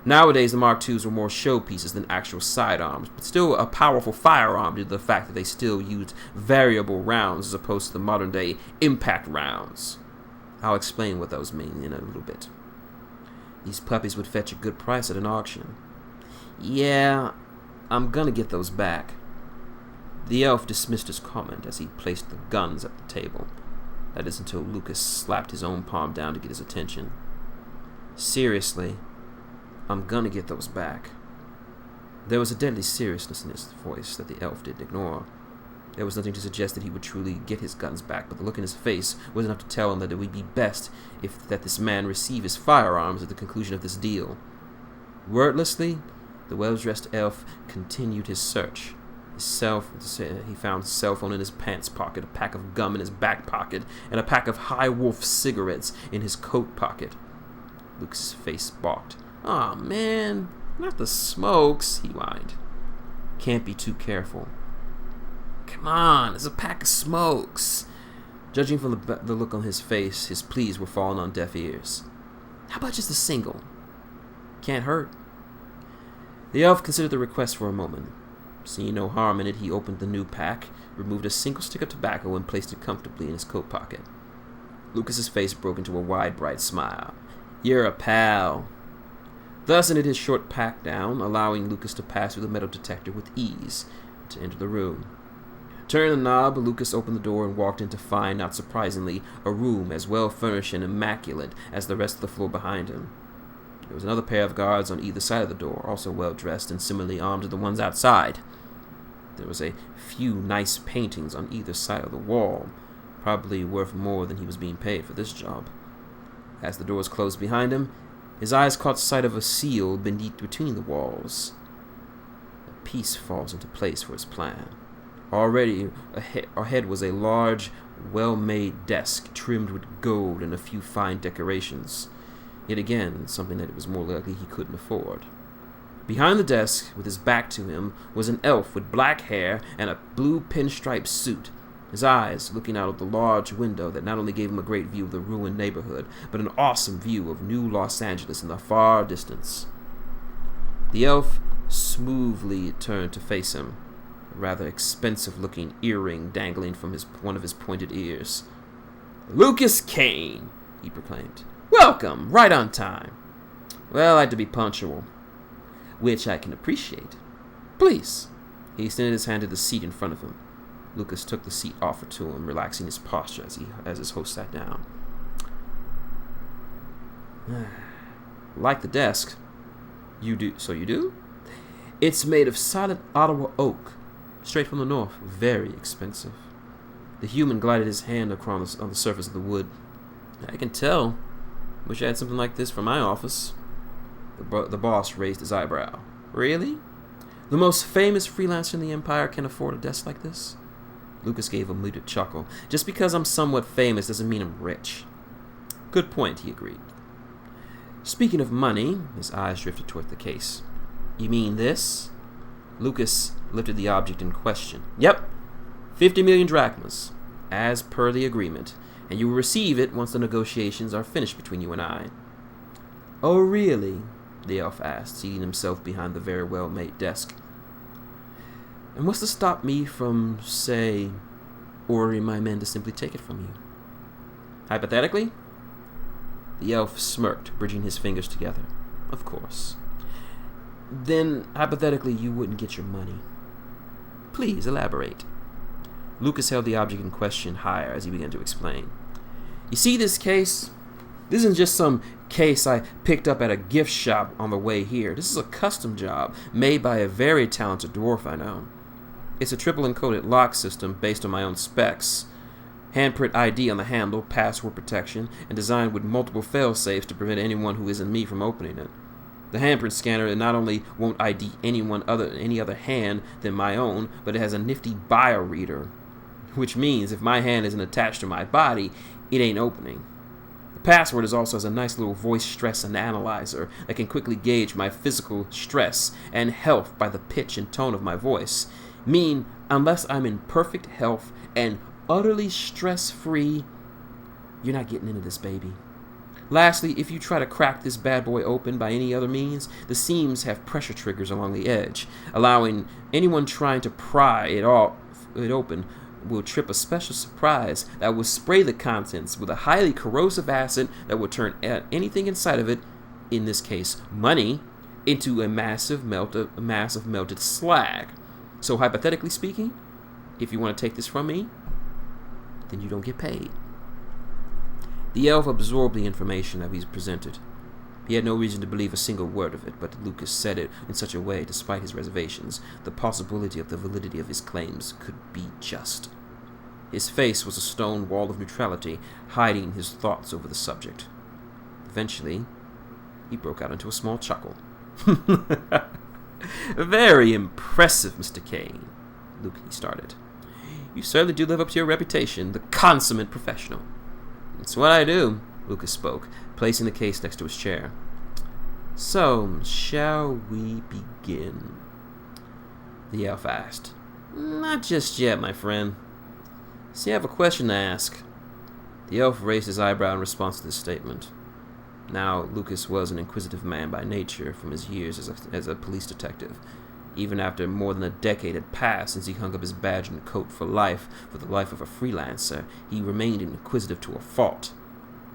Nowadays, the Mark IIs were more showpieces than actual sidearms, but still a powerful firearm due to the fact that they still used variable rounds as opposed to the modern-day impact rounds. I'll explain what those mean in a little bit. "These puppies would fetch a good price at an auction." "Yeah, I'm gonna get those back." The elf dismissed his comment as he placed the guns at the table. That is until Lucas slapped his own palm down to get his attention. "Seriously, I'm gonna get those back." There was a deadly seriousness in his voice that the elf didn't ignore. There was nothing to suggest that he would truly get his guns back, but the look in his face was enough to tell him that it would be best that this man receive his firearms at the conclusion of this deal. Wordlessly, the well-dressed elf continued his search. He found his cell phone in his pants pocket, a pack of gum in his back pocket, and a pack of High Wolf cigarettes in his coat pocket. Luke's face balked. "Aw, man, not the smokes," he whined. "Can't be too careful." "Come on, it's a pack of smokes." Judging from the look on his face, his pleas were falling on deaf ears. "How about just a single?" "Can't hurt." The elf considered the request for a moment. Seeing no harm in it, he opened the new pack, removed a single stick of tobacco, and placed it comfortably in his coat pocket. Lucas's face broke into a wide, bright smile. "You're a pal." Thus ended his short pack down, allowing Lucas to pass through the metal detector with ease to enter the room. Turning the knob, Lucas opened the door and walked in to find, not surprisingly, a room as well furnished and immaculate as the rest of the floor behind him. There was another pair of guards on either side of the door, also well dressed and similarly armed to the ones outside. There was a few nice paintings on either side of the wall, probably worth more than he was being paid for this job. As the doors closed behind him, his eyes caught sight of a seal beneath between the walls. A piece falls into place for his plan. Already ahead was a large, well-made desk trimmed with gold and a few fine decorations. Yet again, something that it was more likely he couldn't afford. Behind the desk, with his back to him, was an elf with black hair and a blue pinstripe suit, his eyes looking out of the large window that not only gave him a great view of the ruined neighborhood, but an awesome view of new Los Angeles in the far distance. The elf smoothly turned to face him, a rather expensive-looking earring dangling from one of his pointed ears. "Lucas Kane," he proclaimed. "Welcome, right on time." "Well, I had to be punctual." "Which I can appreciate. Please." He extended his hand to the seat in front of him. Lucas took the seat offered to him, relaxing his posture as his host sat down. "Like the desk." "You do? So you do?" "It's made of solid Ottawa oak, straight from the north. Very expensive." The human glided his hand on the surface of the wood. "I can tell. Wish I had something like this for my office." The boss raised his eyebrow. "Really? The most famous freelancer in the Empire can afford a desk like this?" Lucas gave a muted chuckle. Just because I'm somewhat famous doesn't mean I'm rich. Good point, he agreed. Speaking of money, his eyes drifted toward the case. You mean this? Lucas lifted the object in question. Yep, 50 million drachmas, as per the agreement, and you will receive it once the negotiations are finished between you and I. Oh, really? The elf asked, seating himself behind the very well-made desk. And what's to stop me from, say, ordering my men to simply take it from you? Hypothetically? The elf smirked, bridging his fingers together. Of course. Then, hypothetically, you wouldn't get your money. Please elaborate. Lucas held the object in question higher as he began to explain. You see this case? This isn't just some case I picked up at a gift shop on the way here. This is a custom job made by a very talented dwarf I know. It's a triple encoded lock system based on my own specs. Handprint ID on the handle, password protection, and designed with multiple fail-safes to prevent anyone who isn't me from opening it. The handprint scanner not only won't ID any other hand than my own, but it has a nifty bioreader, which means if my hand isn't attached to my body, it ain't opening. The password also has a nice little voice stress analyzer that can quickly gauge my physical stress and health by the pitch and tone of my voice. Mean, unless I'm in perfect health and utterly stress-free, you're not getting into this, baby. Lastly, if you try to crack this bad boy open by any other means, the seams have pressure triggers along the edge, allowing anyone trying to pry it open will trip a special surprise that will spray the contents with a highly corrosive acid that will turn anything inside of it, in this case money, into a mass of melted slag. So hypothetically speaking, if you want to take this from me, then you don't get paid. The elf absorbed the information that he presented. He had no reason to believe a single word of it, but Lucas said it in such a way, despite his reservations, the possibility of the validity of his claims could be just. His face was a stone wall of neutrality, hiding his thoughts over the subject. Eventually, he broke out into a small chuckle. Very impressive, Mr. Kane, Luke started. You certainly do live up to your reputation, the consummate professional. It's what I do, Lucas spoke, placing the case next to his chair. So, shall we begin? The elf asked. Not just yet, my friend. See, I have a question to ask. The elf raised his eyebrow in response to this statement. Now, Lucas was an inquisitive man by nature from his years as a police detective. Even after more than a decade had passed since he hung up his badge and coat for the life of a freelancer, he remained inquisitive to a fault.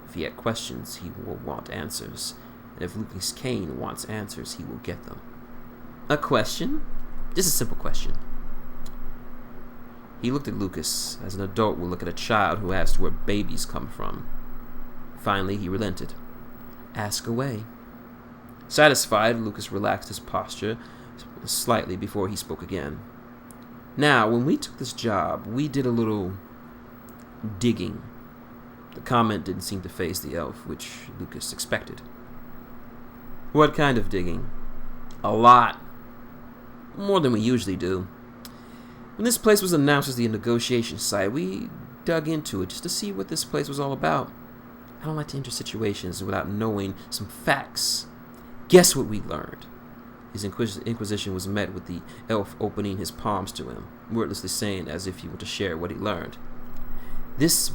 If he had questions, he will want answers. And if Lucas Kane wants answers, he will get them. A question? Just a simple question. He looked at Lucas as an adult would look at a child who asked where babies come from. Finally, he relented. Ask away. Satisfied, Lucas relaxed his posture slightly before he spoke again. Now, when we took this job, we did a little digging. The comment didn't seem to faze the elf, which Lucas expected. What kind of digging? A lot. More than we usually do. When this place was announced as the negotiation site, we dug into it just to see what this place was all about. I don't like to enter situations without knowing some facts. Guess what we learned? His inquisition was met with the elf opening his palms to him, wordlessly saying as if he were to share what he learned. This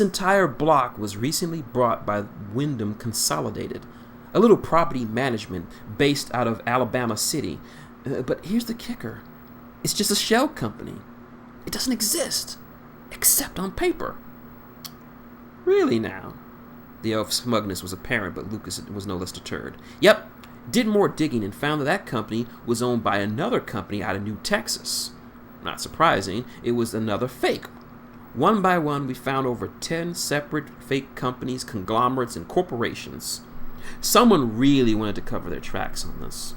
entire block was recently bought by Wyndham Consolidated, a little property management based out of Alabama City. But here's the kicker. It's just a shell company. It doesn't exist, except on paper. Really now? The elf's smugness was apparent, but Lucas was no less deterred. Yep, did more digging and found that company was owned by another company out of New Texas. Not surprising, it was another fake. One by one, we found over 10 separate fake companies, conglomerates, and corporations. Someone really wanted to cover their tracks on this.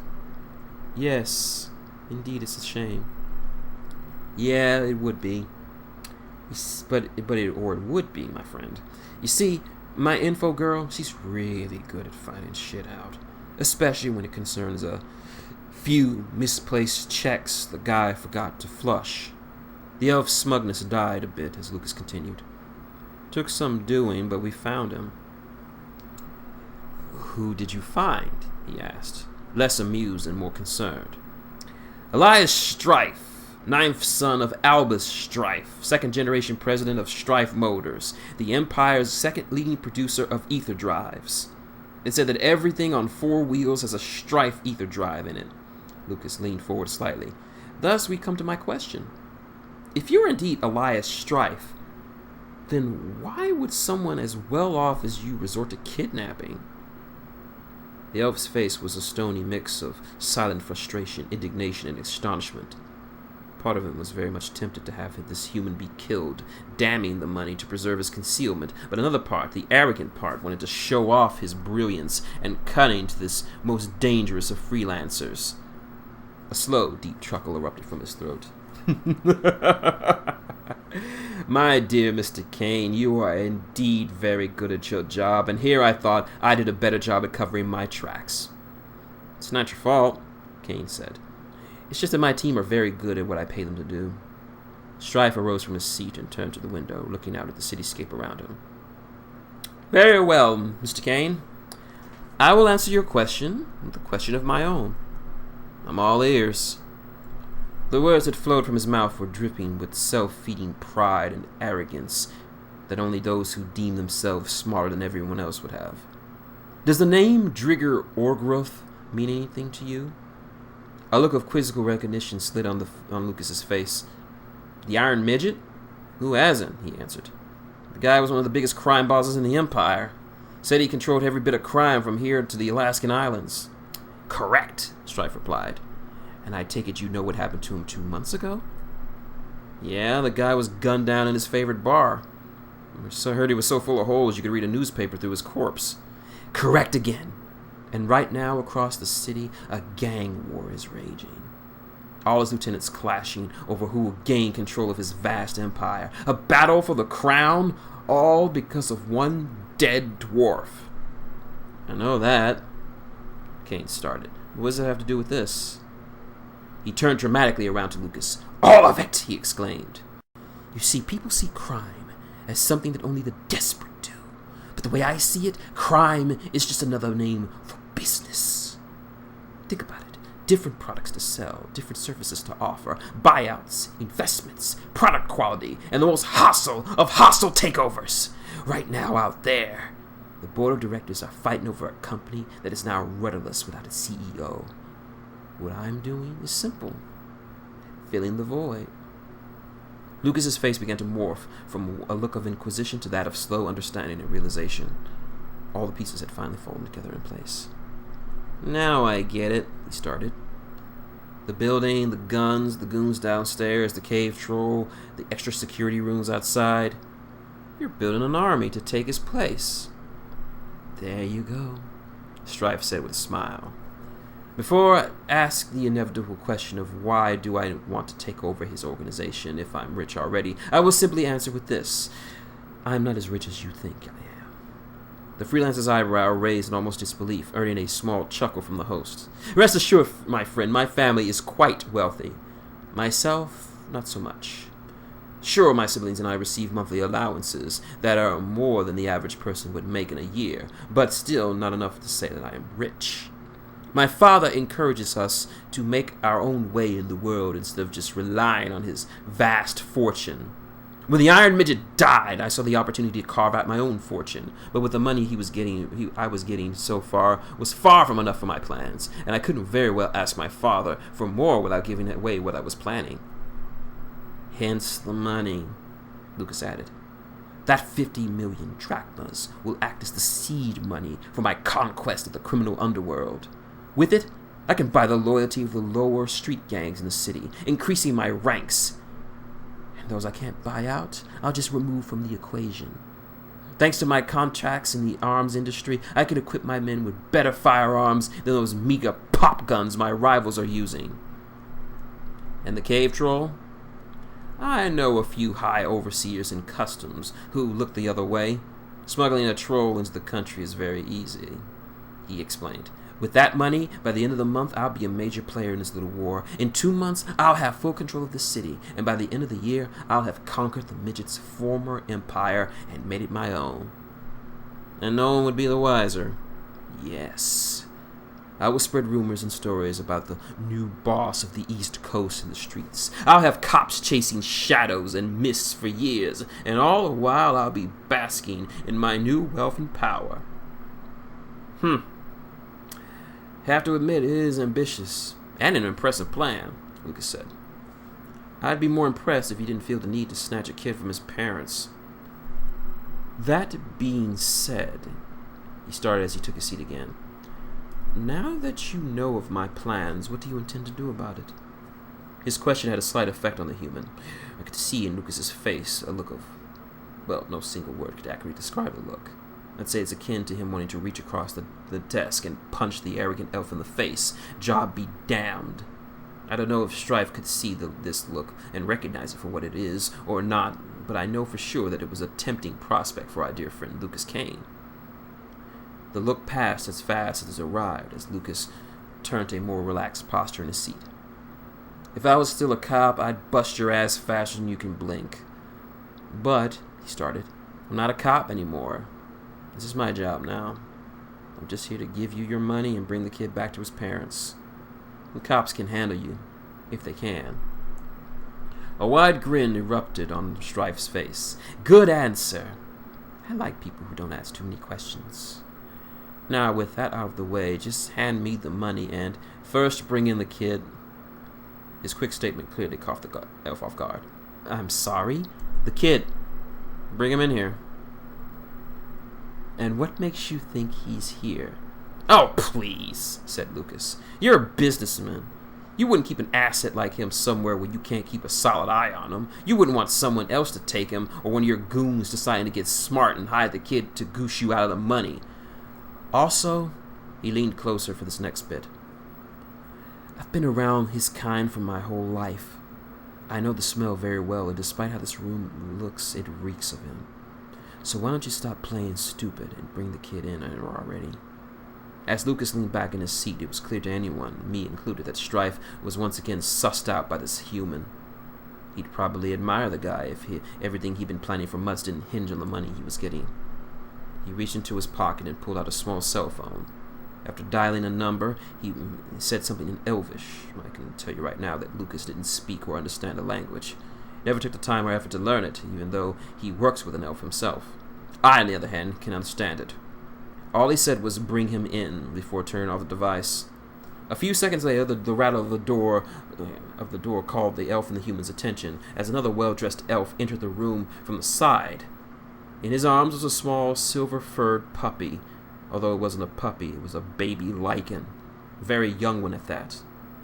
Yes, indeed, it's a shame. Yeah, it would be. But it would be, my friend. You see, my info girl, she's really good at finding shit out, especially when it concerns a Few misplaced checks the guy forgot to flush. The elf's smugness died a bit as Lucas continued. Took some doing, but we found him. Who did you find? He asked, less amused and more concerned. Elias Strife, 9th son of Albus Strife, 2nd generation president of Strife Motors, the Empire's 2nd leading producer of ether drives. It said that everything on 4 wheels has a Strife ether drive in it. Lucas leaned forward slightly. Thus we come to my question. If you're indeed Elias Strife, then why would someone as well off as you resort to kidnapping? The elf's face was a stony mix of silent frustration, indignation, and astonishment. Part of him was very much tempted to have this human be killed, damning the money to preserve his concealment, but another part, the arrogant part, wanted to show off his brilliance and cunning to this most dangerous of freelancers. A slow, deep chuckle erupted from his throat. My dear Mr. Kane, you are indeed very good at your job, and here I thought I did a better job at covering my tracks. It's not your fault, Kane said. It's just that my team are very good at what I pay them to do. Strife arose from his seat and turned to the window, looking out at the cityscape around him. Very well, Mr. Kane. I will answer your question with a question of my own. I'm all ears. The words that flowed from his mouth were dripping with self-feeding pride and arrogance that only those who deem themselves smarter than everyone else would have. Does the name Drigger Orgroth mean anything to you? A look of quizzical recognition slid on Lucas's face. The Iron Midget? Who hasn't? He answered. The guy was one of the biggest crime bosses in the Empire. Said he controlled every bit of crime from here to the Alaskan Islands. Correct, Strife replied. And I take it you know what happened to him 2 months ago? Yeah, the guy was gunned down in his favorite bar. I heard he was so full of holes you could read a newspaper through his corpse. Correct again. And right now across the city, a gang war is raging. All his lieutenants clashing over who will gain control of his vast empire. A battle for the crown, all because of one dead dwarf. I know that. Kane started. What does it have to do with this? He turned dramatically around to Lucas. All of it, he exclaimed. You see, people see crime as something that only the desperate do. But the way I see it, crime is just another name for business. Think about it. Different products to sell, different services to offer, buyouts, investments, product quality, and the most hostile of hostile takeovers. Right now out there, the board of directors are fighting over a company that is now rudderless without a CEO. What I'm doing is simple. Filling the void. Lucas's face began to morph from a look of inquisition to that of slow understanding and realization. All the pieces had finally fallen together in place. Now I get it, he started. The building, the guns, the goons downstairs, the cave troll, the extra security rooms outside. You're building an army to take his place. There you go, Strife said with a smile. Before I ask the inevitable question of why do I want to take over his organization if I'm rich already, I will simply answer with this. I'm not as rich as you think I am. The freelancer's eyebrow raised in almost disbelief, earning a small chuckle from the host. Rest assured, my friend, my family is quite wealthy. Myself, not so much. Sure, my siblings and I receive monthly allowances that are more than the average person would make in a year, but still not enough to say that I am rich. My father encourages us to make our own way in the world instead of just relying on his vast fortune. When the Iron Midget died, I saw the opportunity to carve out my own fortune, but with the money I was getting so far was far from enough for my plans, and I couldn't very well ask my father for more without giving away what I was planning. Hence the money, Lucas added. That 50 million drachmas will act as the seed money for my conquest of the criminal underworld. With it, I can buy the loyalty of the lower street gangs in the city, increasing my ranks. And those I can't buy out, I'll just remove from the equation. Thanks to my contracts in the arms industry, I can equip my men with better firearms than those meager pop guns my rivals are using. And the cave troll? I know a few high overseers in customs who look the other way. Smuggling a troll into the country is very easy, he explained. With that money, by the end of the month, I'll be a major player in this little war. In 2 months, I'll have full control of the city. And by the end of the year, I'll have conquered the midget's former empire and made it my own. And no one would be the wiser. Yes. I will spread rumors and stories about the new boss of the East Coast in the streets. I'll have cops chasing shadows and mists for years. And all the while, I'll be basking in my new wealth and power. Have to admit, it is ambitious and an impressive plan, Lucas said. I'd be more impressed if you didn't feel the need to snatch a kid from his parents. That being said, he started as he took his seat again. Now that you know of my plans, what do you intend to do about it? His question had a slight effect on the human. I could see in Lucas's face a look of, well, no single word could accurately describe the look. I'd say it's akin to him wanting to reach across the desk and punch the arrogant elf in the face. Job be damned. I don't know if Strife could see this look and recognize it for what it is or not, but I know for sure that it was a tempting prospect for our dear friend Lucas Kane. The look passed as fast as it arrived as Lucas turned to a more relaxed posture in his seat. If I was still a cop, I'd bust your ass faster than you can blink. But, he started, I'm not a cop anymore. This is my job now. I'm just here to give you your money and bring the kid back to his parents. The cops can handle you, if they can. A wide grin erupted on Strife's face. Good answer. I like people who don't ask too many questions. Now, with that out of the way, just hand me the money and first bring in the kid. His quick statement clearly caught the elf off guard. I'm sorry? The kid. Bring him in here. And what makes you think he's here? Oh, please, said Lucas. You're a businessman. You wouldn't keep an asset like him somewhere where you can't keep a solid eye on him. You wouldn't want someone else to take him or one of your goons deciding to get smart and hide the kid to goose you out of the money. Also, he leaned closer for this next bit. I've been around his kind for my whole life. I know the smell very well, and despite how this room looks, it reeks of him. So why don't you stop playing stupid and bring the kid in already? As Lucas leaned back in his seat, it was clear to anyone, me included, that Strife was once again sussed out by this human. He'd probably admire the guy if everything he'd been planning for months didn't hinge on the money he was getting. He reached into his pocket and pulled out a small cell phone. After dialing a number, he said something in Elvish. I can tell you right now that Lucas didn't speak or understand the language. Never took the time or effort to learn it, even though he works with an elf himself. I, on the other hand, can understand it. All he said was bring him in before turning off the device. A few seconds later, the rattle of the door called the elf and the human's attention as another well-dressed elf entered the room from the side. In his arms was a small silver-furred puppy. Although it wasn't a puppy, it was a baby lichen. A very young one at that.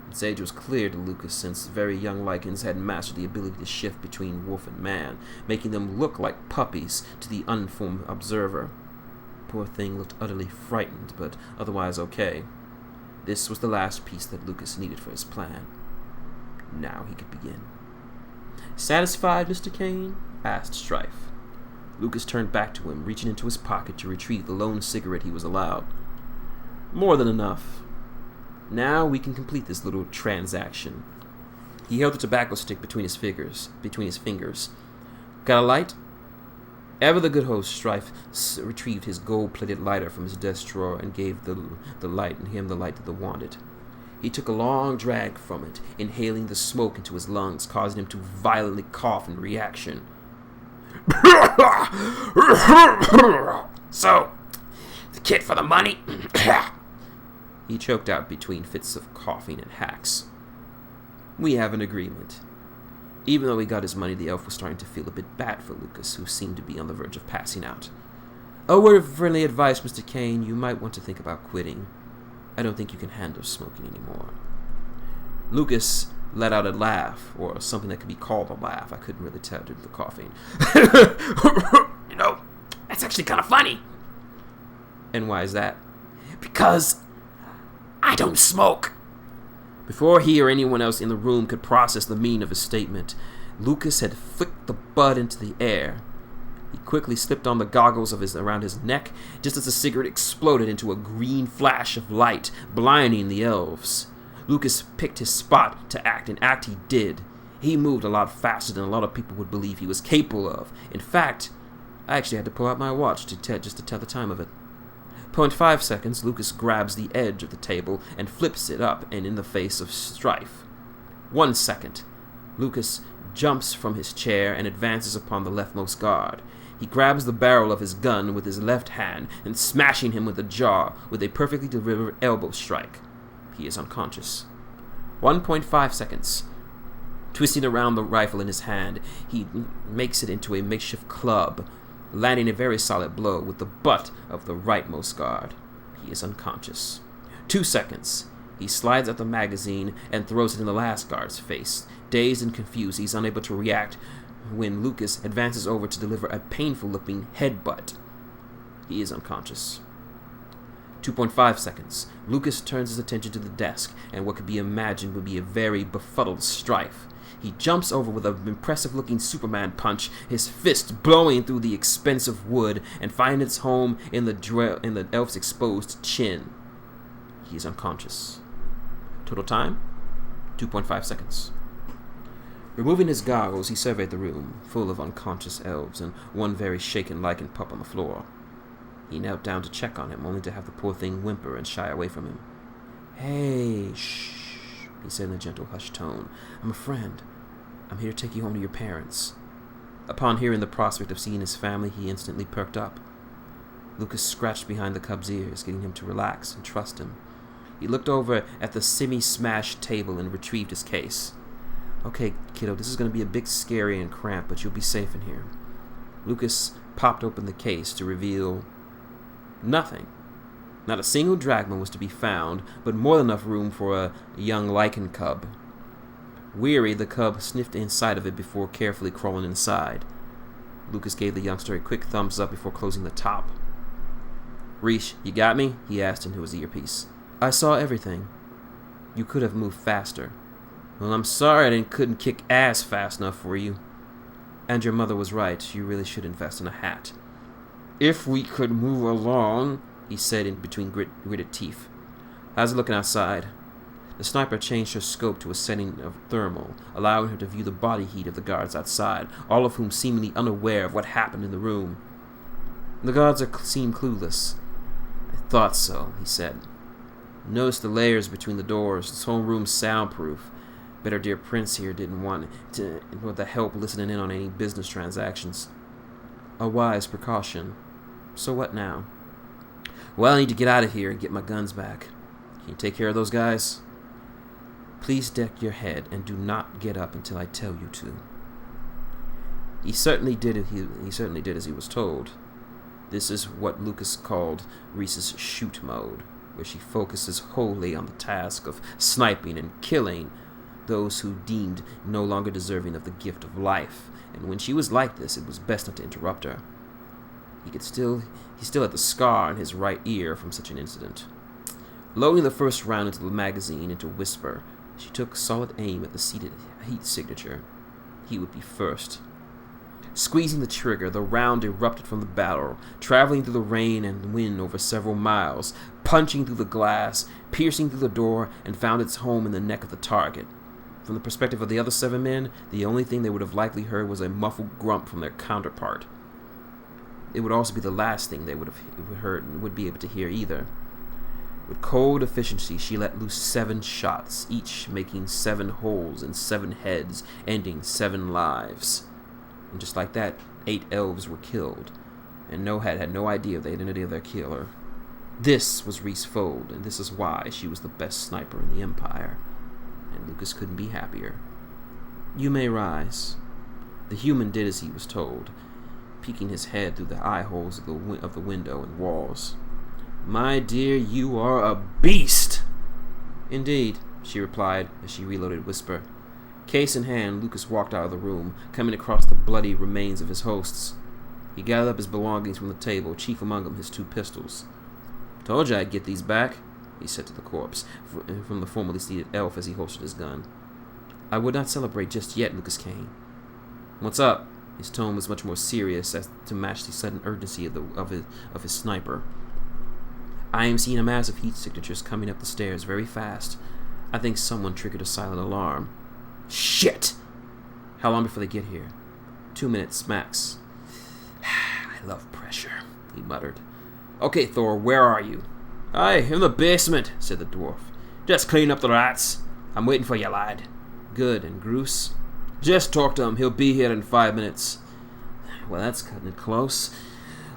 Its age was clear to Lucas since very young lichens had mastered the ability to shift between wolf and man, making them look like puppies to the unformed observer. Poor thing looked utterly frightened, but otherwise okay. This was the last piece that Lucas needed for his plan. Now he could begin. Satisfied, Mr. Kane? Asked Strife. Lucas turned back to him, reaching into his pocket to retrieve the lone cigarette he was allowed. More than enough. Now we can complete this little transaction. He held the tobacco stick between his fingers. Got a light? Ever the good host, Strife retrieved his gold-plated lighter from his desk drawer and gave the light that the wanted. He took a long drag from it, inhaling the smoke into his lungs, causing him to violently cough in reaction. So, the kid for the money? He choked out between fits of coughing and hacks. We have an agreement. Even though he got his money, the elf was starting to feel a bit bad for Lucas, who seemed to be on the verge of passing out. A word of friendly advice, Mr. Kane. You might want to think about quitting. I don't think you can handle smoking anymore. Lucas let out a laugh, or something that could be called a laugh. I couldn't really tell due to the coughing. You know, that's actually kind of funny. And why is that? Because I don't smoke. Before he or anyone else in the room could process the meaning of his statement, Lucas had flicked the bud into the air. He quickly slipped on the goggles around his neck, just as the cigarette exploded into a green flash of light, blinding the elves. Lucas picked his spot to act, and act he did. He moved a lot faster than a lot of people would believe he was capable of. In fact, I actually had to pull out my watch just to tell the time of it. 0.5 seconds, Lucas grabs the edge of the table and flips it up and in the face of Strife. 1 second. Lucas jumps from his chair and advances upon the leftmost guard. He grabs the barrel of his gun with his left hand and smashing him with the jaw with a perfectly delivered elbow strike. He is unconscious. 1.5 seconds. Twisting around the rifle in his hand, he makes it into a makeshift club, landing a very solid blow with the butt of the rightmost guard. He is unconscious. 2 seconds. He slides at the magazine and throws it in the last guard's face. Dazed and confused, he's unable to react when Lucas advances over to deliver a painful-looking headbutt. He is unconscious. 2.5 seconds. Lucas turns his attention to the desk, and what could be imagined would be a very befuddled Strife. He jumps over with an impressive-looking Superman punch, his fist blowing through the expensive wood and finding its home in the elf's exposed chin. He is unconscious. Total time? 2.5 seconds. Removing his goggles, he surveyed the room, full of unconscious elves and one very shaken lichen pup on the floor. He knelt down to check on him, only to have the poor thing whimper and shy away from him. "Hey, shh," he said in a gentle, hushed tone. "I'm a friend. I'm here to take you home to your parents." Upon hearing the prospect of seeing his family, he instantly perked up. Lucas scratched behind the cub's ears, getting him to relax and trust him. He looked over at the semi-smashed table and retrieved his case. "Okay, kiddo, this is going to be a bit scary and cramped, but you'll be safe in here." Lucas popped open the case to reveal nothing. Not a single drachma was to be found, but more than enough room for a young lichen cub. Weary, the cub sniffed inside of it before carefully crawling inside. Lucas gave the youngster a quick thumbs up before closing the top. "Reesh, you got me?" he asked into his earpiece. "I saw everything. You could have moved faster." "Well, I'm sorry I couldn't kick ass fast enough for you." "And your mother was right. You really should invest in a hat." "If we could move along," he said in between gritted teeth. "How's it looking outside?" The sniper changed her scope to a setting of thermal, allowing her to view the body heat of the guards outside, all of whom seemingly unaware of what happened in the room. "The guards seem clueless." "I thought so," he said. "Notice the layers between the doors. This whole room's soundproof. Bet our dear prince here didn't want the help listening in on any business transactions." "A wise precaution. So what now?" "Well, I need to get out of here and get my guns back. Can you take care of those guys?" "Please deck your head and do not get up until I tell you to." He certainly did as he was told. This is what Lucas called Reese's shoot mode, where she focuses wholly on the task of sniping and killing those who deemed no longer deserving of the gift of life, and when she was like this, it was best not to interrupt her. He still had the scar in his right ear from such an incident. Loading the first round into the magazine into Whisper, she took solid aim at the seated heat signature. He would be first. Squeezing the trigger, the round erupted from the barrel, traveling through the rain and wind over several miles, punching through the glass, piercing through the door, and found its home in the neck of the target. From the perspective of the other 7 men, the only thing they would have likely heard was a muffled grunt from their counterpart. It would also be the last thing they would be able to hear either. With cold efficiency, she let loose 7 shots, each making 7 holes in 7 heads, ending 7 lives. And just like that, 8 elves were killed, and had no idea of the identity of their killer. This was Reese Fold, and this is why she was the best sniper in the Empire. And Lucas couldn't be happier. "You may rise." The human did as he was told, peeking his head through the eye holes of the window and walls. "My dear, you are a beast!" "Indeed," she replied as she reloaded Whisper. Case in hand, Lucas walked out of the room, coming across the bloody remains of his hosts. He gathered up his belongings from the table, chief among them his 2 pistols. "Told you I'd get these back," he said to the corpse from the formerly seated elf as he holstered his gun. "I would not celebrate just yet, Lucas Kane." "What's up?" His tone was much more serious as to match the sudden urgency of his sniper. I am seeing a mass of heat signatures coming up the stairs very fast. I think someone triggered a silent alarm. Shit! How long before they get here? 2 minutes, max. I love pressure, he muttered. Okay, Thor, where are you? Aye, in the basement, said the dwarf. Just clean up the rats. I'm waiting for you, lad. Good, and Groose? Just talk to him. He'll be here in 5 minutes. Well, that's cutting it close.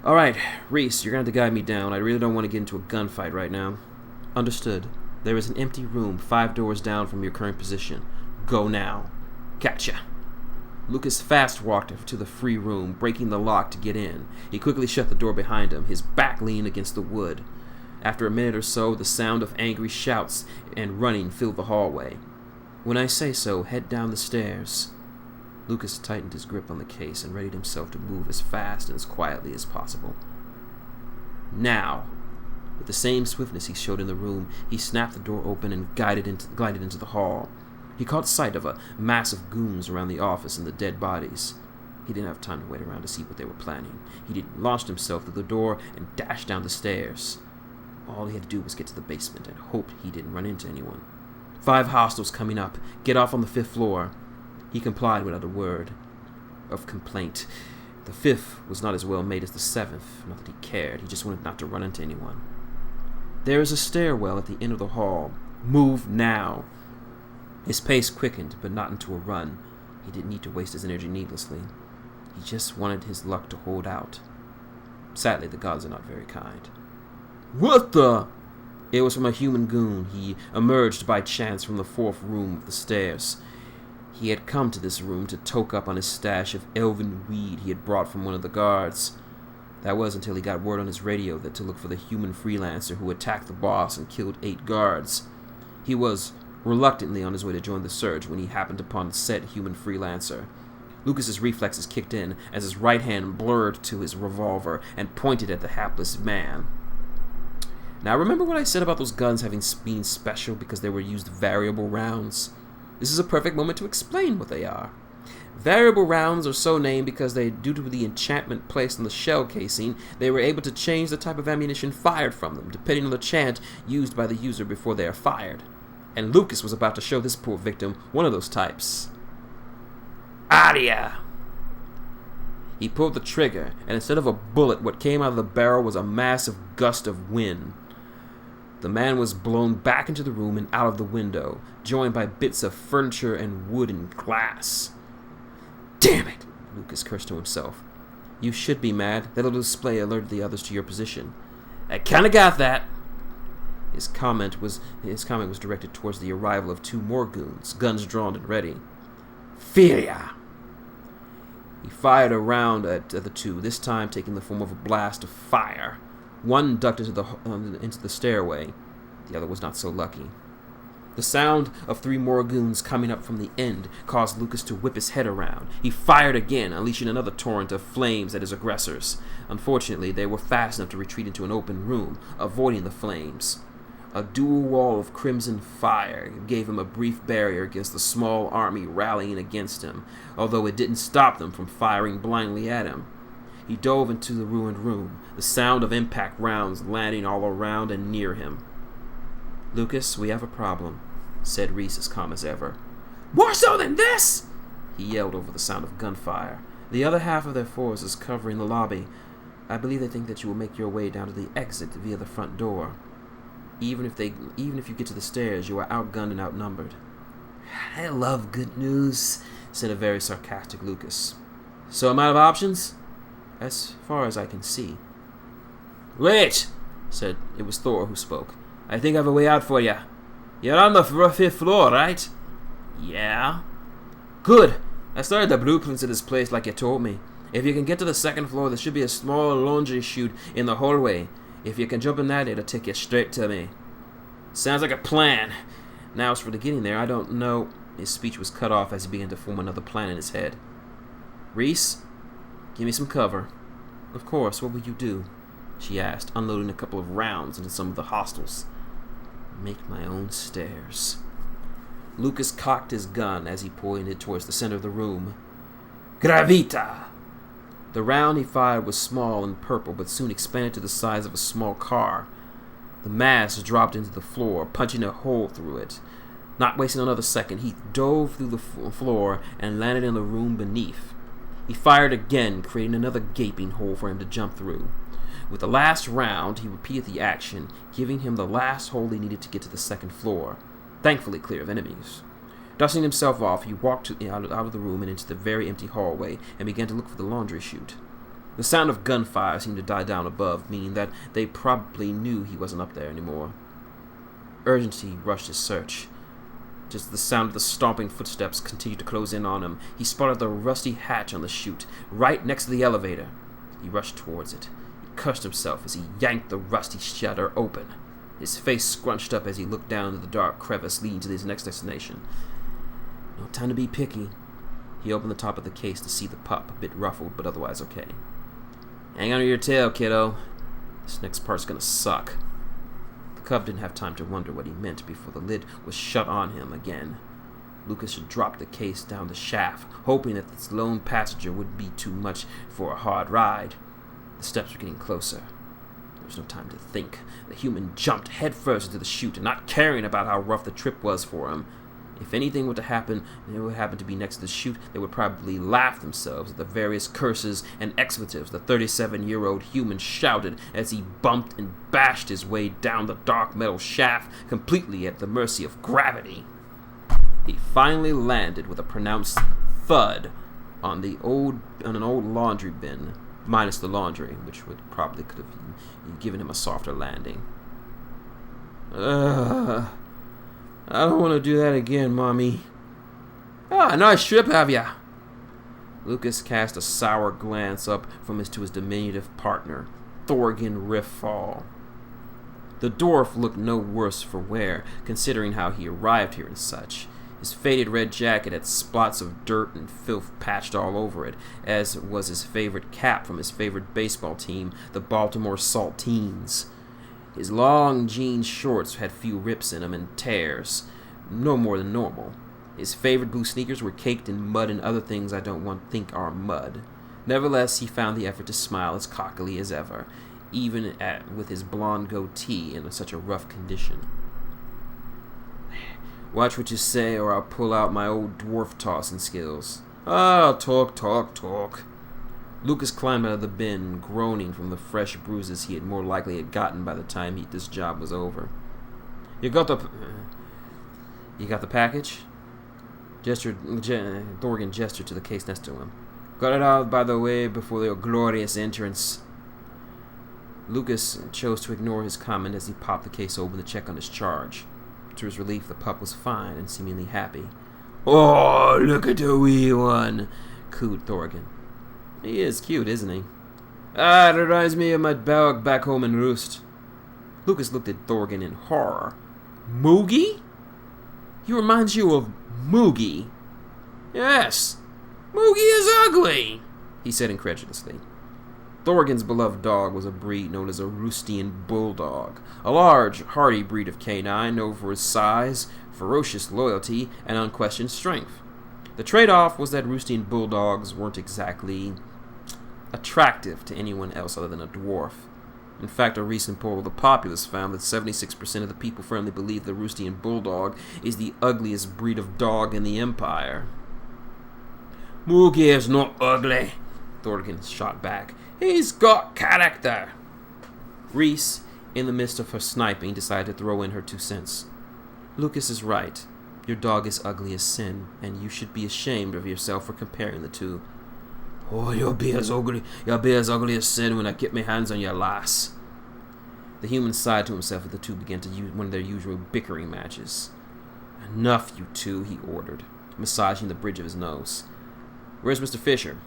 All right, Reese, you're going to have to guide me down. I really don't want to get into a gunfight right now. Understood. There is an empty room 5 doors down from your current position. Go now. Gotcha. Lucas fast walked to the free room, breaking the lock to get in. He quickly shut the door behind him, his back leaned against the wood. After a minute or so, the sound of angry shouts and running filled the hallway. When I say so, head down the stairs. Lucas tightened his grip on the case and readied himself to move as fast and as quietly as possible. Now! With the same swiftness he showed in the room, he snapped the door open and glided into the hall. He caught sight of a mass of goons around the office and the dead bodies. He didn't have time to wait around to see what they were planning. He launched himself through the door and dashed down the stairs. All he had to do was get to the basement and hope he didn't run into anyone. 5 hostiles coming up. Get off on the 5th floor. He complied without a word of complaint. The 5th was not as well made as the 7th. Not that he cared. He just wanted not to run into anyone. There is a stairwell at the end of the hall. Move now. His pace quickened, but not into a run. He didn't need to waste his energy needlessly. He just wanted his luck to hold out. Sadly, the gods are not very kind. What the? It was from a human goon. He emerged by chance from the 4th room of the stairs. He had come to this room to toke up on his stash of elven weed he had brought from one of the guards. That was until he got word on his radio that to look for the human freelancer who attacked the boss and killed 8 guards. He was reluctantly on his way to join the search when he happened upon said human freelancer. Lucas's reflexes kicked in as his right hand blurred to his revolver and pointed at the hapless man. Now, remember what I said about those guns being special because they were used variable rounds? This is a perfect moment to explain what they are. Variable rounds are so named because due to the enchantment placed on the shell casing, they were able to change the type of ammunition fired from them, depending on the chant used by the user before they are fired. And Lucas was about to show this poor victim one of those types. Aria! He pulled the trigger, and instead of a bullet, what came out of the barrel was a massive gust of wind. The man was blown back into the room and out of the window, joined by bits of furniture and wood and glass. Damn it! Lucas cursed to himself. You should be mad. That little display alerted the others to your position. I kinda got that. His comment was directed towards the arrival of 2 more goons, guns drawn and ready. Filia! He fired a round at the 2, this time taking the form of a blast of fire. One ducked into the stairway. The other was not so lucky. The sound of 3 more goons coming up from the end caused Lucas to whip his head around. He fired again, unleashing another torrent of flames at his aggressors. Unfortunately, they were fast enough to retreat into an open room, avoiding the flames. A dual wall of crimson fire gave him a brief barrier against the small army rallying against him, although it didn't stop them from firing blindly at him. He dove into the ruined room, the sound of impact rounds landing all around and near him. Lucas, we have a problem, said Reese as calm as ever. More so than this! He yelled over the sound of gunfire. The other half of their force is covering the lobby. I believe they think that you will make your way down to the exit via the front door. Even if you get to the stairs, you are outgunned and outnumbered. I love good news, said a very sarcastic Lucas. So I'm out of options? As far as I can see. Wait, said it was Thor who spoke. I think I have a way out for you. You're on the 5th floor, right? Yeah. Good. I started the blueprints of this place like you told me. If you can get to the 2nd floor, there should be a small laundry chute in the hallway. If you can jump in that, it'll take you straight to me. Sounds like a plan. Now as for the getting there, I don't know. His speech was cut off as he began to form another plan in his head. Reese, give me some cover. Of course, what will you do? She asked, unloading a couple of rounds into some of the hostiles. Make my own stairs. Lucas cocked his gun as he pointed towards the center of the room. Gravita! The round he fired was small and purple, but soon expanded to the size of a small car. The mass dropped into the floor, punching a hole through it. Not wasting another second, he dove through the floor and landed in the room beneath. He fired again, creating another gaping hole for him to jump through. With the last round, he repeated the action, giving him the last hole he needed to get to the second floor, thankfully clear of enemies. Dusting himself off, he walked out of the room and into the very empty hallway and began to look for the laundry chute. The sound of gunfire seemed to die down above, meaning that they probably knew he wasn't up there anymore. Urgency rushed his search. Just as the sound of the stomping footsteps continued to close in on him, he spotted the rusty hatch on the chute, right next to the elevator. He rushed towards it. He cursed himself as he yanked the rusty shutter open. His face scrunched up as he looked down into the dark crevice leading to his next destination. No time to be picky. He opened the top of the case to see the pup, a bit ruffled, but otherwise okay. Hang on to your tail, kiddo. This next part's gonna suck. The cub didn't have time to wonder what he meant before the lid was shut on him again. Lucas had dropped the case down the shaft, hoping that this lone passenger would be too much for a hard ride. The steps were getting closer. There was no time to think. The human jumped headfirst into the chute, not caring about how rough the trip was for him. If anything were to happen, and it would happen to be next to the chute, they would probably laugh themselves at the various curses and expletives the 37-year-old human shouted as he bumped and bashed his way down the dark metal shaft, completely at the mercy of gravity. He finally landed with a pronounced thud on an old laundry bin, minus the laundry, which could have given him a softer landing. I don't want to do that again, Mommy. Nice trip, have ya? Lucas cast a sour glance up to his diminutive partner, Thorgan Riffall. The dwarf looked no worse for wear, considering how he arrived here and such. His faded red jacket had spots of dirt and filth patched all over it, as was his favorite cap from his favorite baseball team, the Baltimore Saltines. His long jean shorts had few rips in them and tears, no more than normal. His favorite blue sneakers were caked in mud and other things I don't want to think are mud. Nevertheless, he found the effort to smile as cockily as ever, even with his blonde goatee in such a rough condition. Watch what you say, or I'll pull out my old dwarf tossing skills. Talk. Lucas climbed out of the bin, groaning from the fresh bruises he had more likely had gotten by the time this job was over. You got the package? Thorgan gestured to the case next to him. Got it out, by the way, before your glorious entrance. Lucas chose to ignore his comment as he popped the case open to check on his charge. To his relief, the pup was fine and seemingly happy. Oh, look at the wee one, cooed Thorgan. He is cute, isn't he? It reminds me of my dog back home in Roost. Lucas looked at Thorgan in horror. Moogie? He reminds you of Moogie. Yes, Moogie is ugly, he said incredulously. Thorgan's beloved dog was a breed known as a Roostian Bulldog, a large, hardy breed of canine known for his size, ferocious loyalty, and unquestioned strength. The trade-off was that Roostian Bulldogs weren't exactly attractive to anyone else other than a dwarf. In fact, a recent poll of the populace found that 76% of the people firmly believe the Roostian Bulldog is the ugliest breed of dog in the Empire. Moogie is not ugly, Thorgan shot back. He's got character. Reese, in the midst of her sniping, decided to throw in her 2 cents. Lucas is right. Your dog is ugly as sin, and you should be ashamed of yourself for comparing the two. Oh, you'll be as ugly as sin when I get my hands on your lass. The human sighed to himself as the two began to use one of their usual bickering matches. Enough, you two, he ordered, massaging the bridge of his nose. Where's Mr. Fisher?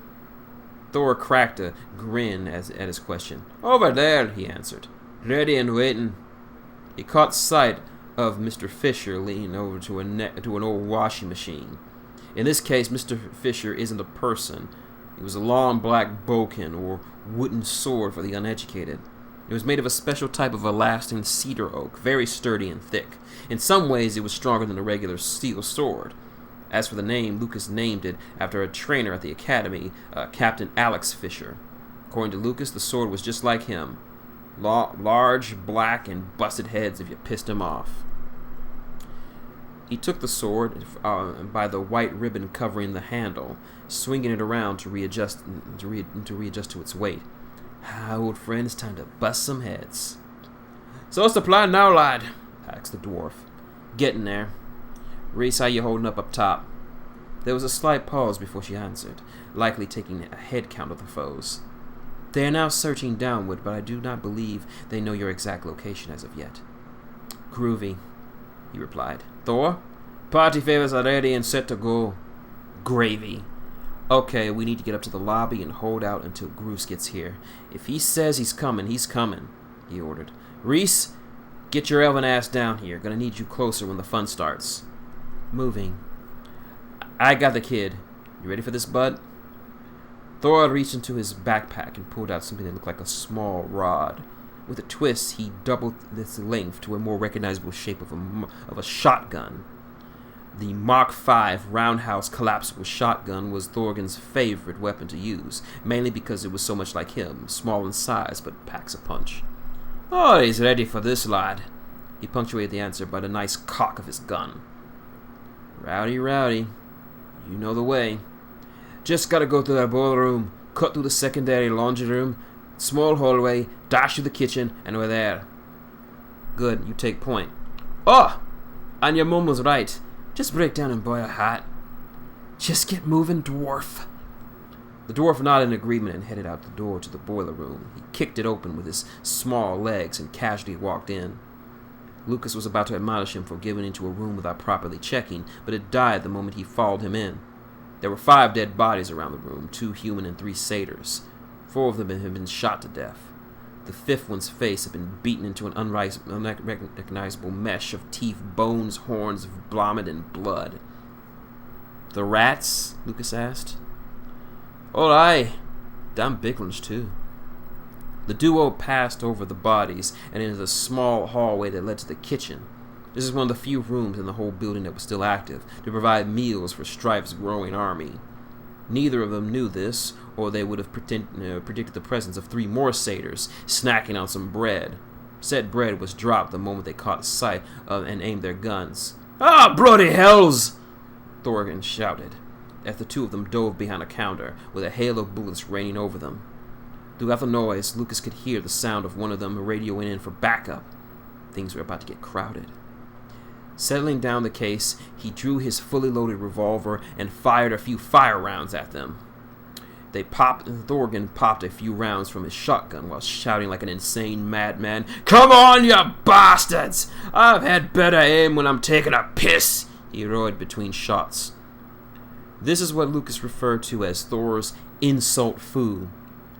Thor cracked a grin at his question. Over there, he answered. Ready and waiting. He caught sight of Mr. Fisher leaning over to an old washing machine. In this case, Mr. Fisher isn't a person. It was a long black bokin, or wooden sword for the uneducated. It was made of a special type of elasting cedar oak, very sturdy and thick. In some ways, it was stronger than a regular steel sword. As for the name, Lucas named it after a trainer at the academy, Captain Alex Fisher. According to Lucas, the sword was just like him. Large, black, and busted heads if you pissed him off. He took the sword by the white ribbon covering the handle, swinging it around to readjust to its weight. Old friend, it's time to bust some heads. So what's the plan now, lad? Asked the dwarf. Getting there. Reese, how you holding up top? There was a slight pause before she answered, likely taking a head count of the foes. They are now searching downward, but I do not believe they know your exact location as of yet. Groovy, he replied. Thor? Party favors are ready and set to go. Gravy. Okay, we need to get up to the lobby and hold out until Groose gets here. If he says he's coming, he ordered. Reese, get your elven ass down here. Gonna need you closer when the fun starts. Moving. I got the kid. You ready for this, bud? Thor reached into his backpack and pulled out something that looked like a small rod. With a twist, he doubled its length to a more recognizable shape of a shotgun. The Mark V roundhouse collapsible shotgun was Thorgin's favorite weapon to use, mainly because it was so much like him, small in size but packs a punch. Oh, he's ready for this, lad. He punctuated the answer by the nice cock of his gun. Rowdy, you know the way. Just gotta go through that boiler room, cut through the secondary laundry room, small hallway, dash through the kitchen, and we're there. Good, you take point. Oh! And your mum was right. Just break down and buy a hat. Just get moving, dwarf. The dwarf nodded in agreement and headed out the door to the boiler room. He kicked it open with his small legs and casually walked in. Lucas was about to admonish him for going into a room without properly checking, but it died the moment he followed him in. There were 5 dead bodies around the room, 2 human and 3 satyrs. 4 of them had been shot to death. The 5th one's face had been beaten into an unrecognizable mesh of teeth, bones, horns, vomit, and blood. The rats? Lucas asked. Oh, aye. Damn big ones, too. The duo passed over the bodies and into the small hallway that led to the kitchen. This is one of the few rooms in the whole building that was still active, to provide meals for Strife's growing army. Neither of them knew this, or they would have predicted the presence of 3 more satyrs snacking on some bread. Said bread was dropped the moment they caught sight of and aimed their guns. Ah, bloody hells! Thorgan shouted, as the 2 of them dove behind a counter, with a hail of bullets raining over them. Throughout the noise, Lucas could hear the sound of one of them radioing in for backup. Things were about to get crowded. Settling down the case, he drew his fully loaded revolver and fired a few fire rounds at them. Thorgan popped a few rounds from his shotgun while shouting like an insane madman, "Come on, you bastards! I've had better aim when I'm taking a piss!" he roared between shots. This is what Lucas referred to as Thor's insult foo.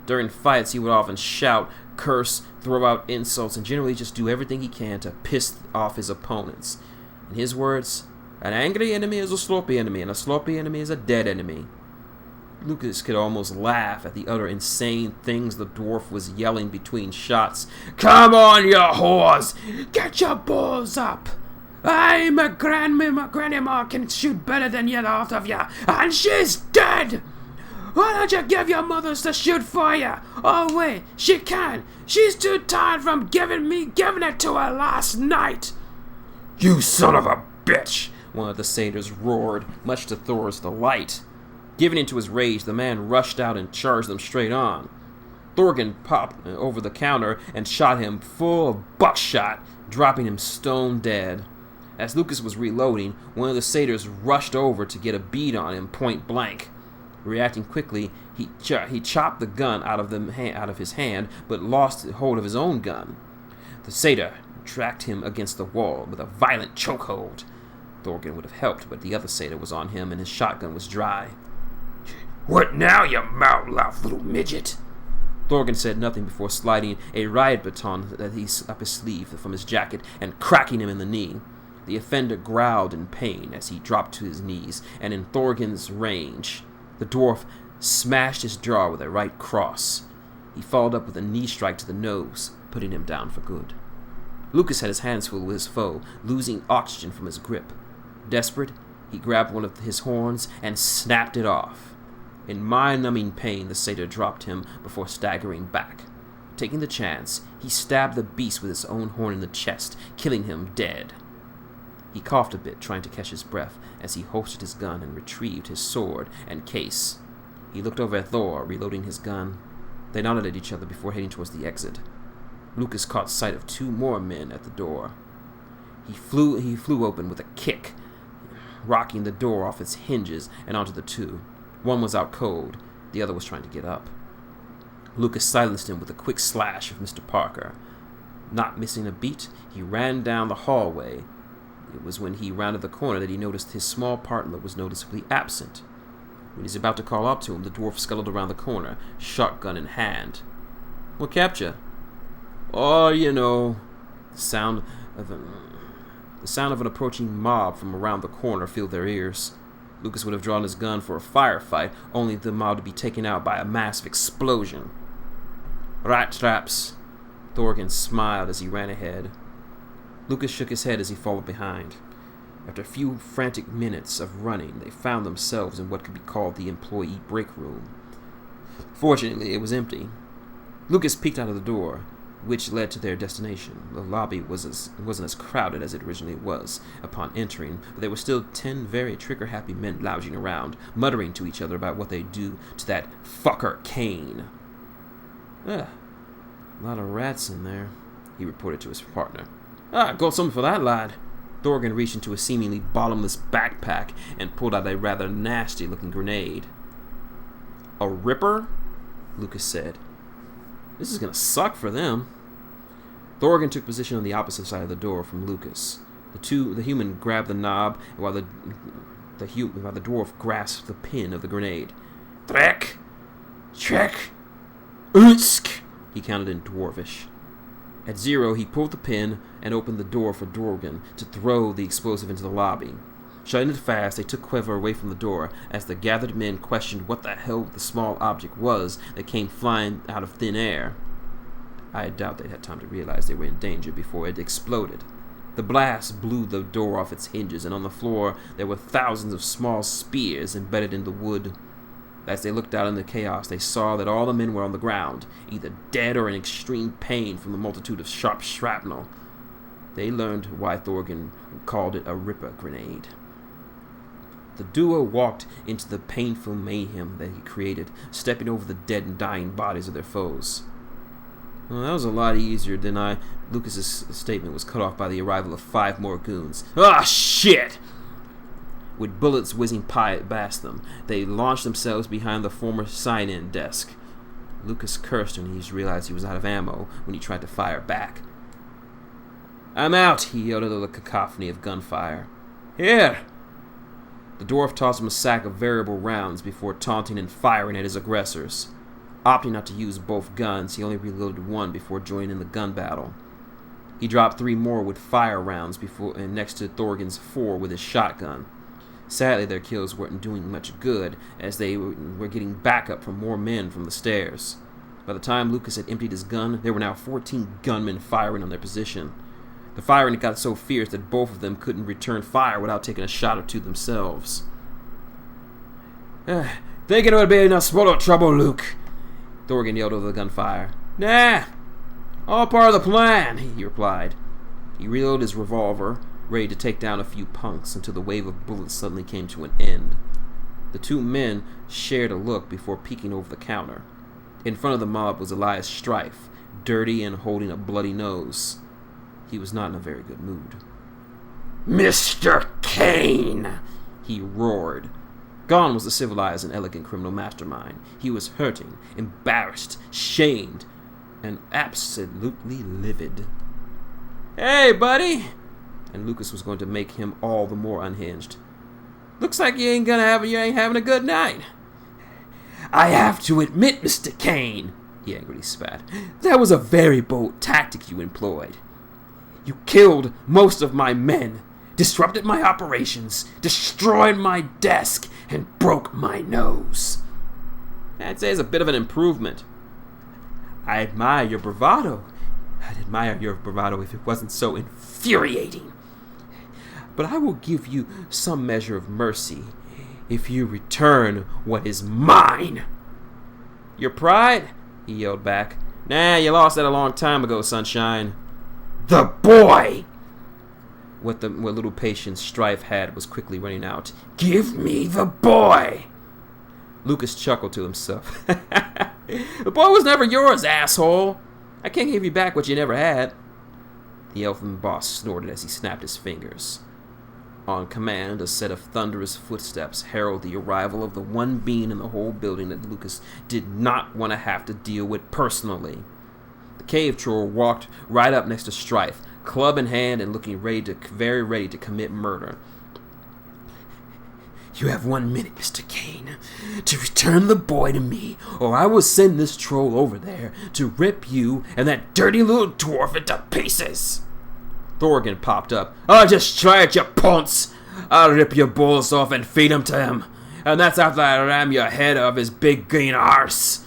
During fights, he would often shout, curse, throw out insults, and generally just do everything he can to piss off his opponents. In his words, an angry enemy is a sloppy enemy, and a sloppy enemy is a dead enemy. Lucas could almost laugh at the utter insane things the dwarf was yelling between shots. "Come on, you whores! Get your balls up! My grandma can shoot better than you, all of you, and she's dead! Why don't you give your mothers to shoot for you? Oh wait, she can! She's too tired from giving it to her last night!" "You son of a bitch!" one of the satyrs roared, much to Thor's delight. Giving into his rage, the man rushed out and charged them straight on. Thorgan popped over the counter and shot him full of buckshot, dropping him stone dead. As Lucas was reloading, one of the satyrs rushed over to get a bead on him point blank. Reacting quickly, he chopped the gun out of his hand, but lost hold of his own gun. The satyr tracked him against the wall with a violent chokehold. Thorgan would have helped, but the other satyr was on him and his shotgun was dry. "What now, you mouth-mouthed little midget?" Thorgan said nothing before sliding a riot baton that he up his sleeve from his jacket and cracking him in the knee. The offender growled in pain as he dropped to his knees, and in Thorgan's range, the dwarf smashed his jaw with a right cross. He followed up with a knee strike to the nose, putting him down for good. Lucas had his hands full with his foe, losing oxygen from his grip. Desperate, He grabbed one of his horns and snapped it off. In mind-numbing pain, the satyr dropped him before staggering back. Taking the chance, he stabbed the beast with his own horn in the chest, killing him dead. He coughed a bit, trying to catch his breath, as he holstered his gun and retrieved his sword and case. He looked over at Thor, reloading his gun. They nodded at each other before heading towards the exit. Lucas caught sight of 2 more men at the door. He flew open with a kick, rocking the door off its hinges and onto the 2. One was out cold, the other was trying to get up. Lucas silenced him with a quick slash of Mr. Parker. Not missing a beat, he ran down the hallway. It was when he rounded the corner that he noticed his small partner was noticeably absent. When he's about to call up to him, the dwarf scuttled around the corner, shotgun in hand. "What kept you?" "Oh, you know." The sound of an approaching mob from around the corner filled their ears. Lucas would have drawn his gun for a firefight, only the mob to be taken out by a massive explosion. "Rat traps." Thorgan smiled as he ran ahead. Lucas shook his head as he followed behind. After a few frantic minutes of running, they found themselves in what could be called the employee break room. Fortunately, it was empty. Lucas peeked out of the door, which led to their destination. The lobby wasn't as crowded as it originally was upon entering, but there were still 10 very trigger-happy men lounging around, muttering to each other about what they'd do to that fucker Kane. "A lot of rats in there," he reported to his partner. "Got something for that, lad." Thorgan reached into a seemingly bottomless backpack and pulled out a rather nasty-looking grenade. "A ripper?" Lucas said. "This is gonna suck for them." Thorgan took position on the opposite side of the door from Lucas. The human grabbed the knob, while the dwarf grasped the pin of the grenade. "Trek! Trek! Utsk!" he counted in Dwarvish. At 0, he pulled the pin and opened the door for Thorgan to throw the explosive into the lobby. Shutting it fast, they took Quiver away from the door as the gathered men questioned what the hell the small object was that came flying out of thin air. I doubt they'd had time to realize they were in danger before it exploded. The blast blew the door off its hinges, and on the floor there were thousands of small spears embedded in the wood. As they looked out in the chaos, they saw that all the men were on the ground, either dead or in extreme pain from the multitude of sharp shrapnel. They learned why Thorgan called it a ripper grenade. The duo walked into the painful mayhem that he created, stepping over the dead and dying bodies of their foes. "Well, that was a lot easier than Lucas's statement was cut off by the arrival of 5 more goons. "Ah, shit!" With bullets whizzing past them, they launched themselves behind the former sign-in desk. Lucas cursed when he realized he was out of ammo when he tried to fire back. "I'm out," he yelled over the cacophony of gunfire. "Here!" The dwarf tossed him a sack of variable rounds before taunting and firing at his aggressors. Opting not to use both guns, he only reloaded one before joining in the gun battle. He dropped 3 more with fire rounds next to Thorgan's 4 with his shotgun. Sadly, their kills weren't doing much good, as they were getting backup from more men from the stairs. By the time Lucas had emptied his gun, there were now 14 gunmen firing on their position. The firing had got so fierce that both of them couldn't return fire without taking a shot or two themselves. "Thinking it would be enough small trouble, Luke," Thorgan yelled over the gunfire. "Nah, all part of the plan," he replied. He reloaded his revolver, ready to take down a few punks until the wave of bullets suddenly came to an end. The 2 men shared a look before peeking over the counter. In front of the mob was Elias Strife, dirty and holding a bloody nose. He was not in a very good mood. "Mr. Kane!" he roared. Gone was the civilized and elegant criminal mastermind. He was hurting, embarrassed, shamed, and absolutely livid. "Hey, buddy!" And Lucas was going to make him all the more unhinged. "Looks like you ain't having a good night." "I have to admit, Mr. Kane," he angrily spat, "that was a very bold tactic you employed. You killed most of my men, disrupted my operations, destroyed my desk, and broke my nose." "I'd say it's a bit of an improvement." "I admire your bravado. I'd admire your bravado if it wasn't so infuriating. but I will give you some measure of mercy if you return what is mine. Your pride? He yelled back. Nah, you lost that a long time ago, sunshine. The boy! What little patience Strife had was quickly running out. Give me the boy! Lucas chuckled to himself. The boy was never yours, asshole! I can't give you back what you never had. The elfin boss snorted as he snapped his fingers. On command, a set of thunderous footsteps heralded the arrival of the one being in the whole building that Lucas did not want to have to deal with personally. The cave troll walked right up next to Strife, club in hand and looking very ready to commit murder. You have 1 minute, Mr. Kane, to return the boy to me, or I will send this troll over there to rip you and that dirty little dwarf into pieces. Thorgan popped up. Oh, just try it, you ponce! I'll rip your balls off and feed them to him, and that's after I ram your head off his big green arse.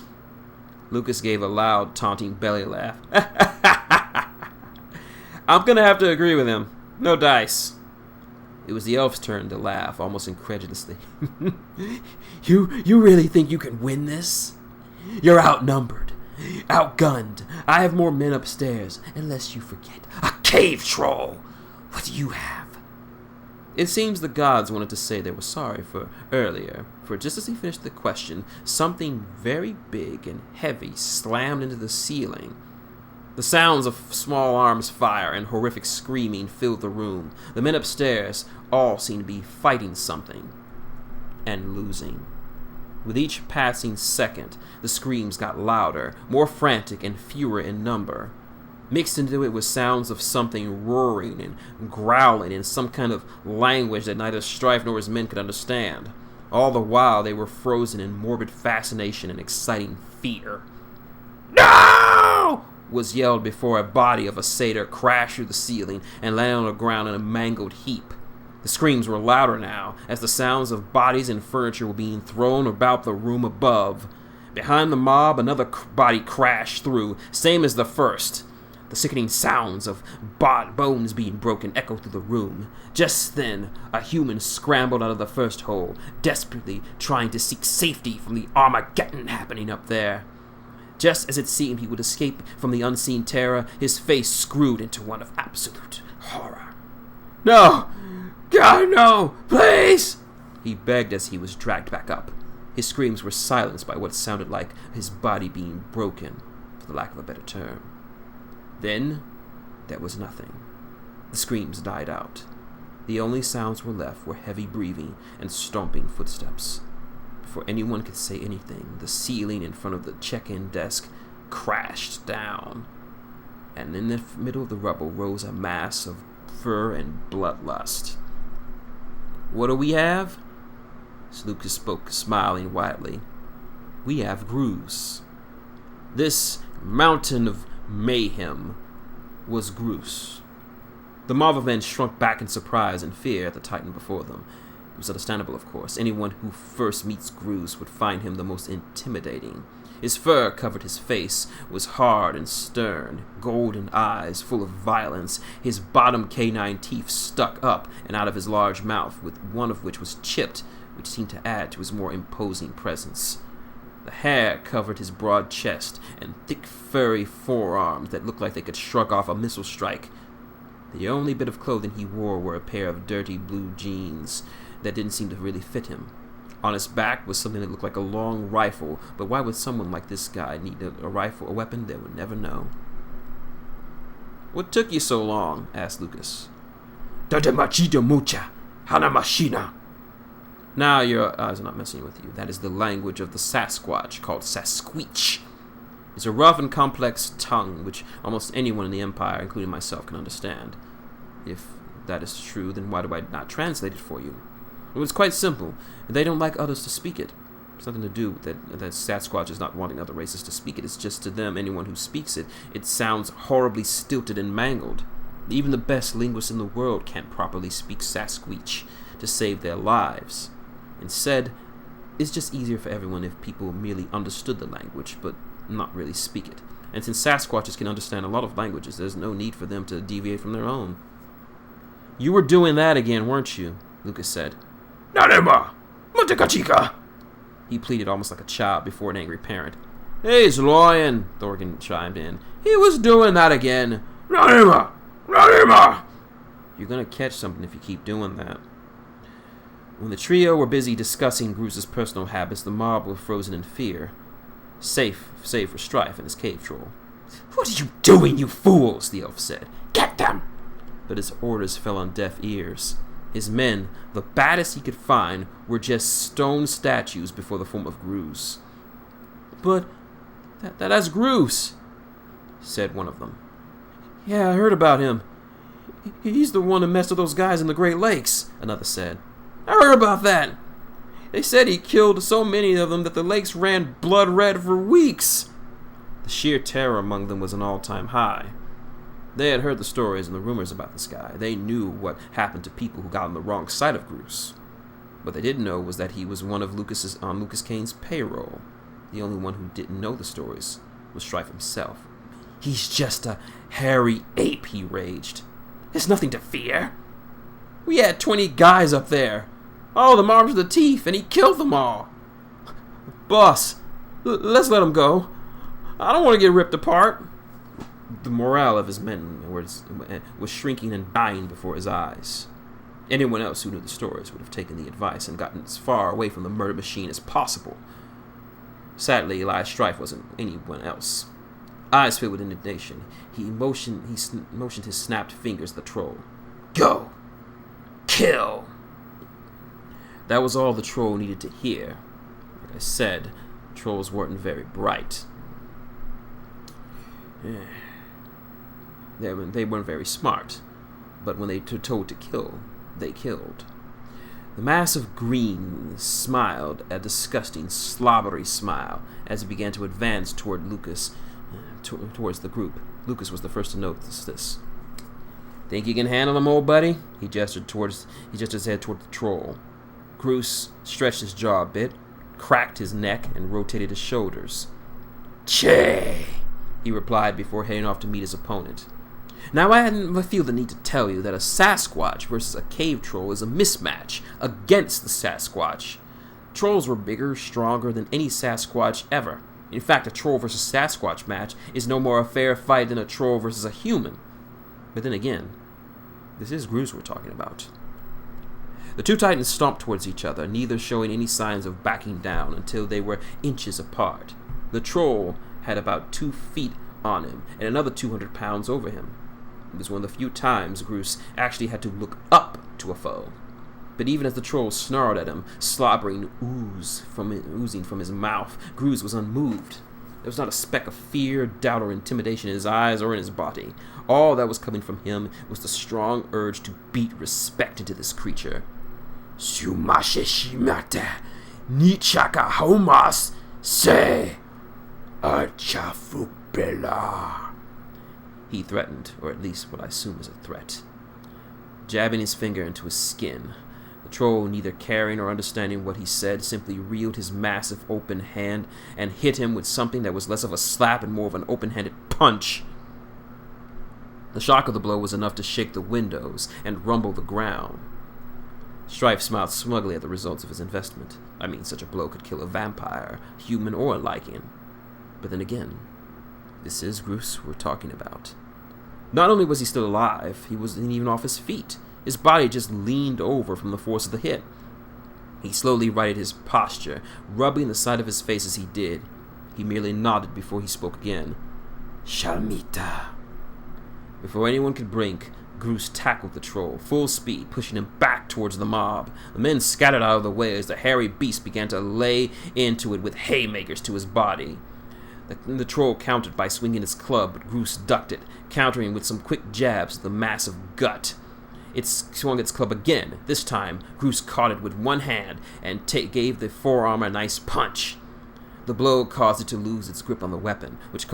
Lucas gave a loud, taunting belly laugh. I'm gonna have to agree with him. No dice. It was the elf's turn to laugh, almost incredulously. You really think you can win this? You're outnumbered, outgunned. I have more men upstairs, unless you forget. A cave troll! What do you have? It seems the gods wanted to say they were sorry for earlier, for just as he finished the question, something very big and heavy slammed into the ceiling. The sounds of small arms fire and horrific screaming filled the room. The men upstairs all seemed to be fighting something and losing. With each passing second, the screams got louder, more frantic and fewer in number. Mixed into it was sounds of something roaring and growling in some kind of language that neither Strife nor his men could understand. All the while they were frozen in morbid fascination and exciting fear. No! Was yelled before a body of a satyr crashed through the ceiling and landed on the ground in a mangled heap. The screams were louder now, as the sounds of bodies and furniture were being thrown about the room above. Behind the mob, another body crashed through, same as the first. The sickening sounds of bones being broken echoed through the room. Just then, a human scrambled out of the first hole, desperately trying to seek safety from the Armageddon happening up there. Just as it seemed he would escape from the unseen terror, his face screwed into one of absolute horror. No! God, no! Please! He begged as he was dragged back up. His screams were silenced by what sounded like his body being broken, for the lack of a better term. Then, there was nothing. The screams died out. The only sounds were left were heavy breathing and stomping footsteps. Before anyone could say anything, the ceiling in front of the check-in desk crashed down, and in the middle of the rubble rose a mass of fur and bloodlust. What do we have? Lucas spoke, smiling widely. We have Grus. This mountain of mayhem was Grus. The mob of men shrunk back in surprise and fear at the titan before them. It was understandable, of course. Anyone who first meets Grus would find him the most intimidating. His fur covered his face, was hard and stern, golden eyes full of violence, his bottom canine teeth stuck up and out of his large mouth, with one of which was chipped, which seemed to add to his more imposing presence. The hair covered his broad chest and thick furry forearms that looked like they could shrug off a missile strike. The only bit of clothing he wore were a pair of dirty blue jeans that didn't seem to really fit him. On his back was something that looked like a long rifle, but why would someone like this guy need a rifle, a weapon? They would never know. What took you so long? Asked Lucas. Dadamachida mucha, hanamashina. Now your eyes are not messing with you. That is the language of the Sasquatch, called Sasquatch. It's a rough and complex tongue, which almost anyone in the Empire, including myself, can understand. If that is true, then why do I not translate it for you? Well, it's quite simple. They don't like others to speak it. It's nothing to do with that Sasquatch is not wanting other races to speak it. It's just to them, anyone who speaks it, it sounds horribly stilted and mangled. Even the best linguists in the world can't properly speak Sasquatch to save their lives. Instead, it's just easier for everyone if people merely understood the language, but not really speak it. And since Sasquatches can understand a lot of languages, there's no need for them to deviate from their own. You were doing that again, weren't you? Lucas said. Nanema! Montecachika! He pleaded almost like a child before an angry parent. He's lying, Thorgan chimed in. He was doing that again. Nanema! Nanema! You're gonna catch something if you keep doing that. When the trio were busy discussing Gruce's personal habits, the mob were frozen in fear. Safe, save for Strife and his cave troll. What are you doing, you fools? The elf said. Get them! But his orders fell on deaf ears. His men, the baddest he could find, were just stone statues before the form of Gruce. But that's Gruce, said one of them. Yeah, I heard about him. He's the one who messed with those guys in the Great Lakes, another said. I heard about that. They said he killed so many of them that the lakes ran blood red for weeks. The sheer terror among them was an all-time high. They had heard the stories and the rumors about this guy. They knew what happened to people who got on the wrong side of Gruce. What they didn't know was that he was one of Lucas Kane's payroll. The only one who didn't know the stories was Strife himself. He's just a hairy ape, he raged. There's nothing to fear. We had 20 guys up there. All of them armed to the teeth, and he killed them all. Boss, let's let him go. I don't want to get ripped apart. The morale of his men was shrinking and dying before his eyes. Anyone else who knew the stories would have taken the advice and gotten as far away from the murder machine as possible. Sadly, Elias Strife wasn't anyone else. Eyes filled with indignation, he motioned his snapped fingers at the troll. Go! Kill! That was all the troll needed to hear. Like I said, trolls weren't very bright. They weren't very smart, but when they were told to kill, they killed. The mass of green smiled a disgusting, slobbery smile as it began to advance toward Lucas, towards the group. Lucas was the first to notice this. Think you can handle him, old buddy? He gestured his head toward the troll. Gruce stretched his jaw a bit, cracked his neck, and rotated his shoulders. Che! He replied before heading off to meet his opponent. Now I feel the need to tell you that a Sasquatch versus a cave troll is a mismatch against the Sasquatch. Trolls were bigger, stronger than any Sasquatch ever. In fact, a troll versus Sasquatch match is no more a fair fight than a troll versus a human. But then again, this is Gruce we're talking about. The two titans stomped towards each other, neither showing any signs of backing down until they were inches apart. The troll had about 2 feet on him and another 200 pounds over him. It was one of the few times Gruce actually had to look up to a foe. But even as the troll snarled at him, slobbering oozing from his mouth, Gruce was unmoved. There was not a speck of fear, doubt, or intimidation in his eyes or in his body. All that was coming from him was the strong urge to beat respect into this creature. Sumashe shimata, nichaka homas, se, achafupela. He threatened, or at least what I assume is a threat. Jabbing his finger into his skin, the troll, neither caring or understanding what he said, simply reeled his massive open hand and hit him with something that was less of a slap and more of an open-handed punch. The shock of the blow was enough to shake the windows and rumble the ground. Strife smiled smugly at the results of his investment. I mean, such a blow could kill a vampire, human or lycan. But then again, this is Gruce we're talking about. Not only was he still alive, he wasn't even off his feet. His body just leaned over from the force of the hit. He slowly righted his posture, rubbing the side of his face as he did. He merely nodded before he spoke again. Shalmita. Before anyone could blink, Gruce tackled the troll, full speed, pushing him back towards the mob. The men scattered out of the way as the hairy beast began to lay into it with haymakers to his body. The troll countered by swinging his club, but Gruce ducked it, countering with some quick jabs at the massive gut. It swung its club again. This time, Gruce caught it with one hand and gave the forearm a nice punch. The blow caused it to lose its grip on the weapon, which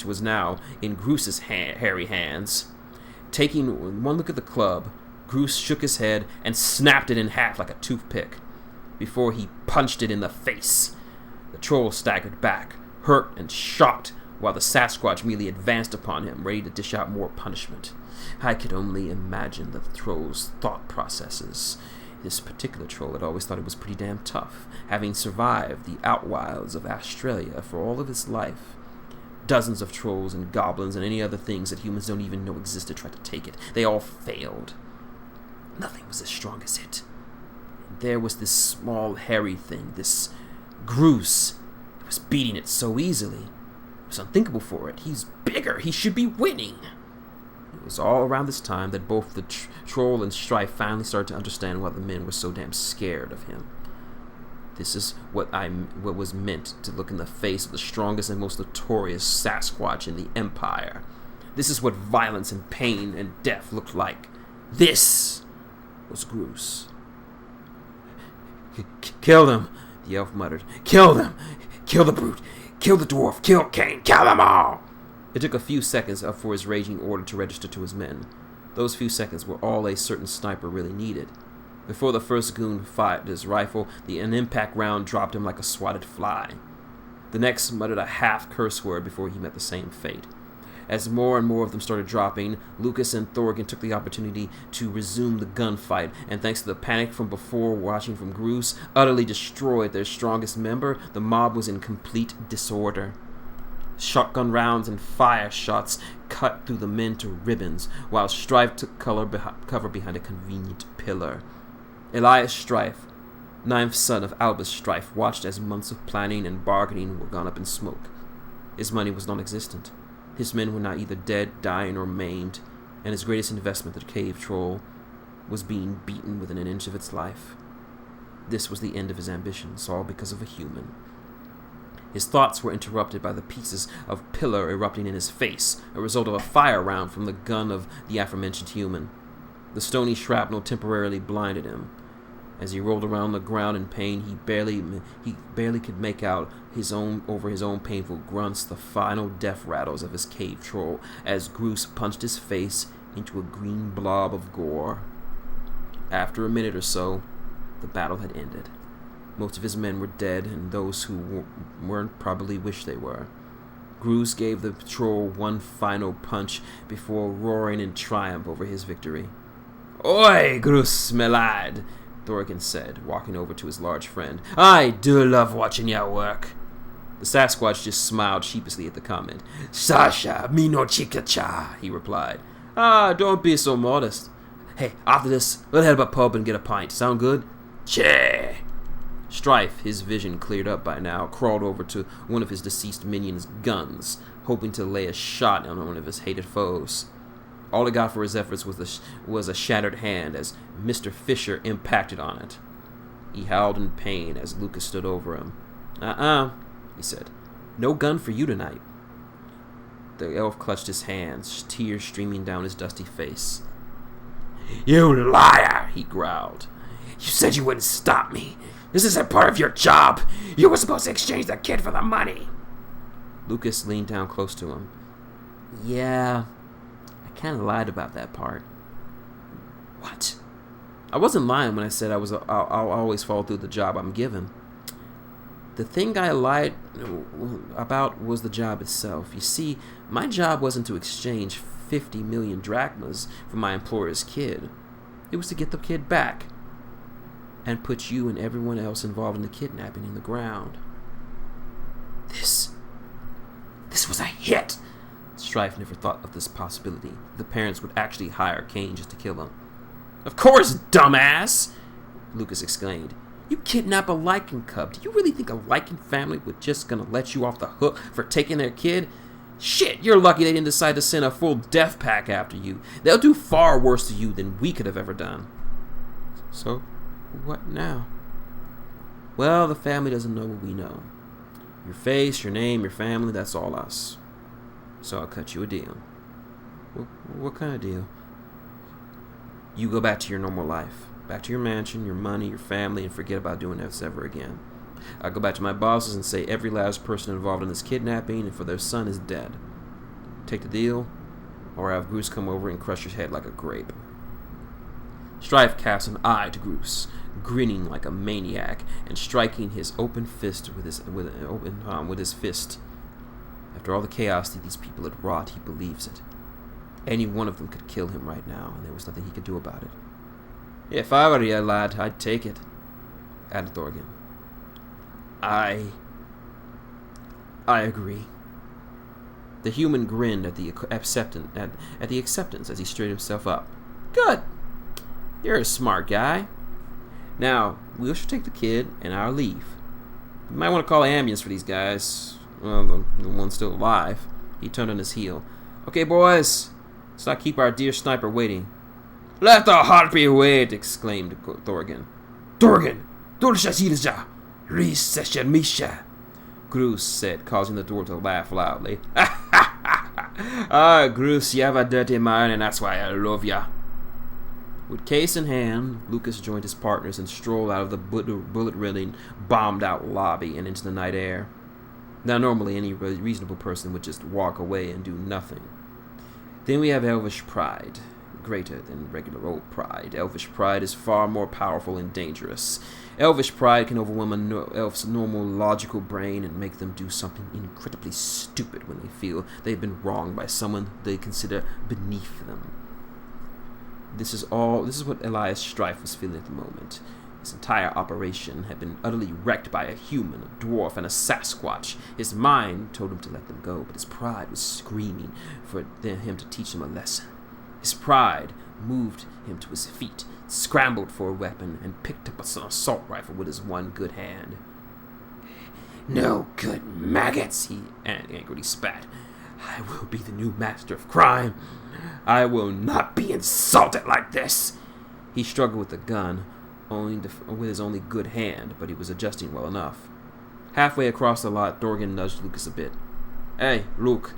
was now in Gruce's hairy hands. Taking one look at the club, Gruce shook his head and snapped it in half like a toothpick, before he punched it in the face. The troll staggered back, hurt and shocked, while the Sasquatch merely advanced upon him, ready to dish out more punishment. I could only imagine the troll's thought processes. This particular troll had always thought it was pretty damn tough, having survived the outwilds of Australia for all of his life. Dozens of trolls and goblins and any other things that humans don't even know existed tried to take it. They all failed. Nothing was as strong as it. And there was this small, hairy thing, this Groose. It was beating it so easily. It was unthinkable for it. He's bigger. He should be winning. It was all around this time that both the troll and Strife finally started to understand why the men were so damn scared of him. This is what was meant to look in the face of the strongest and most notorious Sasquatch in the Empire. This is what violence and pain and death looked like. This was Groose. Kill them, the elf muttered. Kill them! Kill the brute! Kill the dwarf! Kill Cain! Kill them all! It took a few seconds for his raging order to register to his men. Those few seconds were all a certain sniper really needed. Before the first goon fired his rifle, an impact round dropped him like a swatted fly. The next muttered a half curse word before he met the same fate. As more and more of them started dropping, Lucas and Thorgan took the opportunity to resume the gunfight, and thanks to the panic from before watching from Groose utterly destroyed their strongest member, the mob was in complete disorder. Shotgun rounds and fire shots cut through the men to ribbons, while Strife took cover behind a convenient pillar. Elias Strife, ninth son of Albus Strife, watched as months of planning and bargaining were gone up in smoke. His money was non-existent. His men were now either dead, dying, or maimed, and his greatest investment, the cave troll, was being beaten within an inch of its life. This was the end of his ambitions, all because of a human. His thoughts were interrupted by the pieces of pillar erupting in his face, a result of a fire round from the gun of the aforementioned human. The stony shrapnel temporarily blinded him. As he rolled around the ground in pain, he barely could make out his own painful grunts, the final death rattles of his cave troll, as Groose punched his face into a green blob of gore. After a minute or so, the battle had ended. Most of his men were dead, and those who weren't probably wished they were. Groose gave the troll one final punch before roaring in triumph over his victory. "Oi, Groose, my lad," Thorgan said, walking over to his large friend. "I do love watching you work." The Sasquatch just smiled sheepishly at the comment. "Sasha, me no chica-cha," he replied. Don't be so modest. Hey, after this, we'll head up a pub and get a pint. Sound good? Che. Strife, his vision cleared up by now, crawled over to one of his deceased minions' guns, hoping to lay a shot on one of his hated foes. All he got for his efforts was a shattered hand as Mr. Fisher impacted on it. He howled in pain as Lucas stood over him. He said. "No gun for you tonight." The elf clutched his hands, tears streaming down his dusty face. "You liar," he growled. "You said you wouldn't stop me. This isn't part of your job. You were supposed to exchange the kid for the money." Lucas leaned down close to him. "Yeah, I kind of lied about that part." "What?" "I wasn't lying when I said I'll always follow through the job I'm given. The thing I lied about was the job itself. You see, my job wasn't to exchange 50 million drachmas for my employer's kid. It was to get the kid back and put you and everyone else involved in the kidnapping in the ground." This was a hit. Strife never thought of this possibility. The parents would actually hire Cain just to kill him. "Of course, dumbass!" Lucas exclaimed. "You kidnap a lichen cub. Do you really think a lichen family would just gonna let you off the hook for taking their kid? Shit, you're lucky they didn't decide to send a full death pack after you. They'll do far worse to you than we could have ever done." "So, what now?" "Well, the family doesn't know what we know. Your face, your name, your family, that's all us. So I'll cut you a deal." What kind of deal?" "You go back to your normal life. Back to your mansion, your money, your family, and forget about doing this ever again. I'll go back to my bosses and say every last person involved in this kidnapping and for their son is dead. Take the deal, or have Groose come over and crush your head like a grape." Strife cast an eye to Groose, grinning like a maniac and striking his open fist with his fist. After all the chaos that these people had wrought, he believes it. Any one of them could kill him right now, and there was nothing he could do about it. If I were you, lad, I'd take it, added Thorgan. I agree. The human grinned at the acceptance as he straightened himself up. Good. You're a smart guy. Now, we should take the kid and our leave. You might want to call an ambulance for these guys. Well, the one's still alive. He turned on his heel. Okay, boys. Let's not keep our dear sniper waiting. Let the harpy wait, exclaimed Thorgan. Thorgan! Dorshashirja! Riseshermisha! Groose said, causing the dwarf to laugh loudly. Ah, Groose, you have a dirty mind, and that's why I love ya. With case in hand, Lucas joined his partners and strolled out of the bullet-ridden, bombed-out lobby and into the night air. Now, normally, any reasonable person would just walk away and do nothing. Then we have Elvish Pride. Greater than regular old pride. Elvish pride is far more powerful and dangerous. Elvish pride can overwhelm an elf's normal logical brain and make them do something incredibly stupid when they feel they've been wronged by someone they consider beneath them. This is what Elias Strife was feeling at the moment. His entire operation had been utterly wrecked by a human, a dwarf, and a Sasquatch. His mind told him to let them go, but his pride was screaming for him to teach him a lesson. His pride moved him to his feet, scrambled for a weapon, and picked up an assault rifle with his one good hand. No good maggots, he angrily spat. I will be the new master of crime. I will not be insulted like this. He struggled with the gun, with his only good hand, but he was adjusting well enough. Halfway across the lot, Thorgan nudged Lucas a bit. Hey, Luke,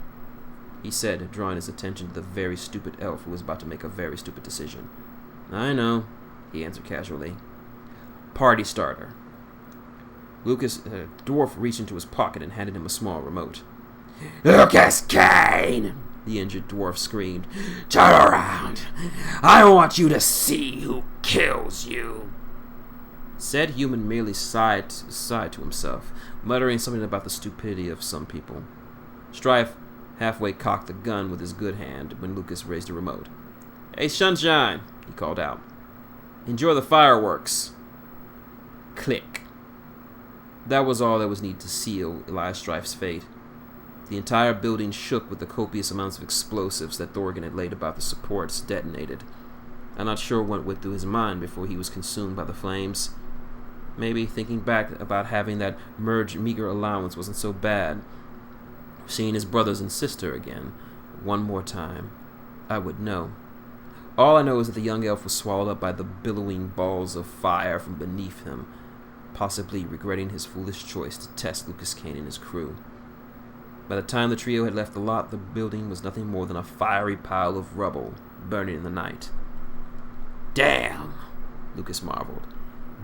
he said, drawing his attention to the very stupid elf who was about to make a very stupid decision. I know, he answered casually. Party starter. Lucas, dwarf, reached into his pocket and handed him a small remote. Lucas Kane! The injured dwarf screamed. Turn around! I want you to see who kills you! Said human merely sighed to himself, muttering something about the stupidity of some people. Strife halfway cocked the gun with his good hand when Lucas raised the remote. Hey, Sunshine, he called out. Enjoy the fireworks. Click. That was all that was needed to seal Elias Strife's fate. The entire building shook with the copious amounts of explosives that Thorgan had laid about the supports detonated. I'm not sure what went through his mind before he was consumed by the flames. Maybe thinking back about having that meager allowance wasn't so bad. Seeing his brothers and sister again, one more time, I would know. All I know is that the young elf was swallowed up by the billowing balls of fire from beneath him, possibly regretting his foolish choice to test Lucas Kane and his crew. By the time the trio had left the lot, the building was nothing more than a fiery pile of rubble, burning in the night. Damn, Lucas marveled.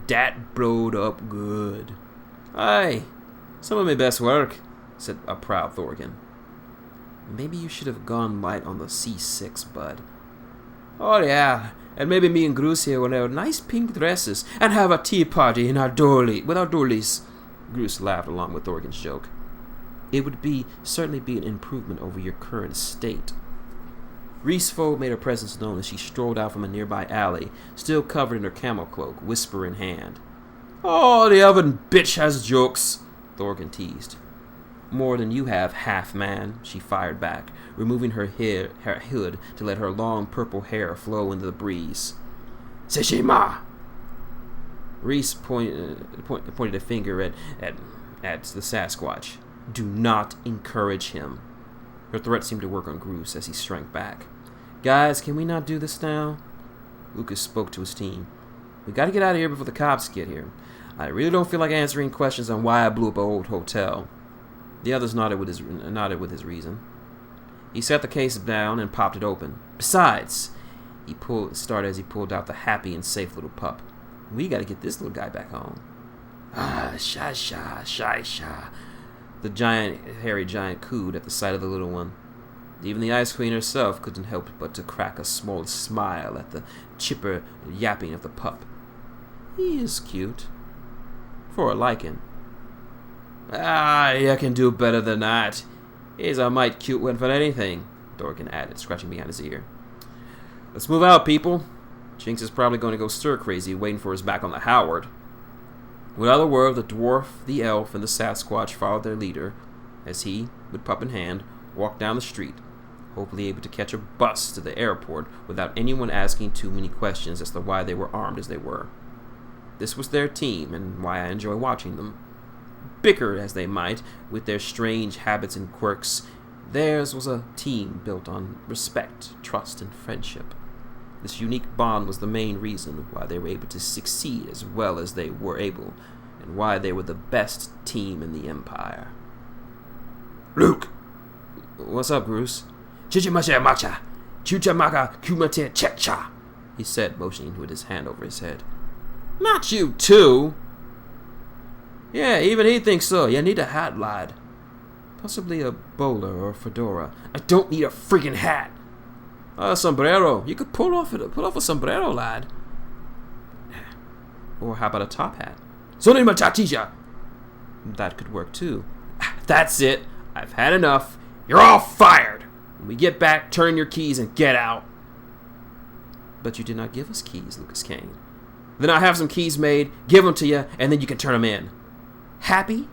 Dat blowed up good. Aye, some of my best work, said a proud Thorgan. Maybe you should have gone light on the C6, bud. Oh yeah, and maybe me and Groose here will wear nice pink dresses and have a tea party in our with our doilies. Groose laughed along with Thorgan's joke. It would certainly be an improvement over your current state. Reesfold made her presence known as she strolled out from a nearby alley, still covered in her camel cloak, whisper in hand. Oh, the oven bitch has jokes, Thorgan teased. More than you have, half-man, she fired back, removing her hood to let her long purple hair flow into the breeze. Seshima! Reese pointed a finger at the Sasquatch. Do not encourage him. Her threat seemed to work on Groose as he shrank back. Guys, can we not do this now? Lucas spoke to his team. We gotta get out of here before the cops get here. I really don't feel like answering questions on why I blew up an old hotel. The others nodded with his reason. He set the case down and popped it open. Besides, he pulled out the happy and safe little pup. We gotta get this little guy back home. Ah, shy. The hairy giant cooed at the sight of the little one. Even the Ice Queen herself couldn't help but to crack a small smile at the chipper yapping of the pup. He is cute. For a lichen. Ah, you can do better than that. He's a mite cute one for anything, Dorgan added, scratching behind his ear. Let's move out, people. Jinx is probably going to go stir-crazy, waiting for us back on the Howard. Without a word, the dwarf, the elf, and the Sasquatch followed their leader, as he, with pup in hand, walked down the street, hopefully able to catch a bus to the airport without anyone asking too many questions as to why they were armed as they were. This was their team, and why I enjoy watching them. Bicker as they might, with their strange habits and quirks, theirs was a team built on respect, trust, and friendship. This unique bond was the main reason why they were able to succeed as well as they were able, and why they were the best team in the Empire. Luke! What's up, Bruce? Chichimasha macha! Chuchamaka kumate checha! He said, motioning with his hand over his head. Not you, too! Yeah, even he thinks so. You need a hat, lad. Possibly a bowler or a fedora. I don't need a friggin' hat! A sombrero. You could pull off a sombrero, lad. Or how about a top hat? Sonin machatisha! That could work, too. That's it. I've had enough. You're all fired! When we get back, turn your keys and get out. But you did not give us keys, Lucas Kane. Then I'll have some keys made, give them to you, and then you can turn them in. Happy?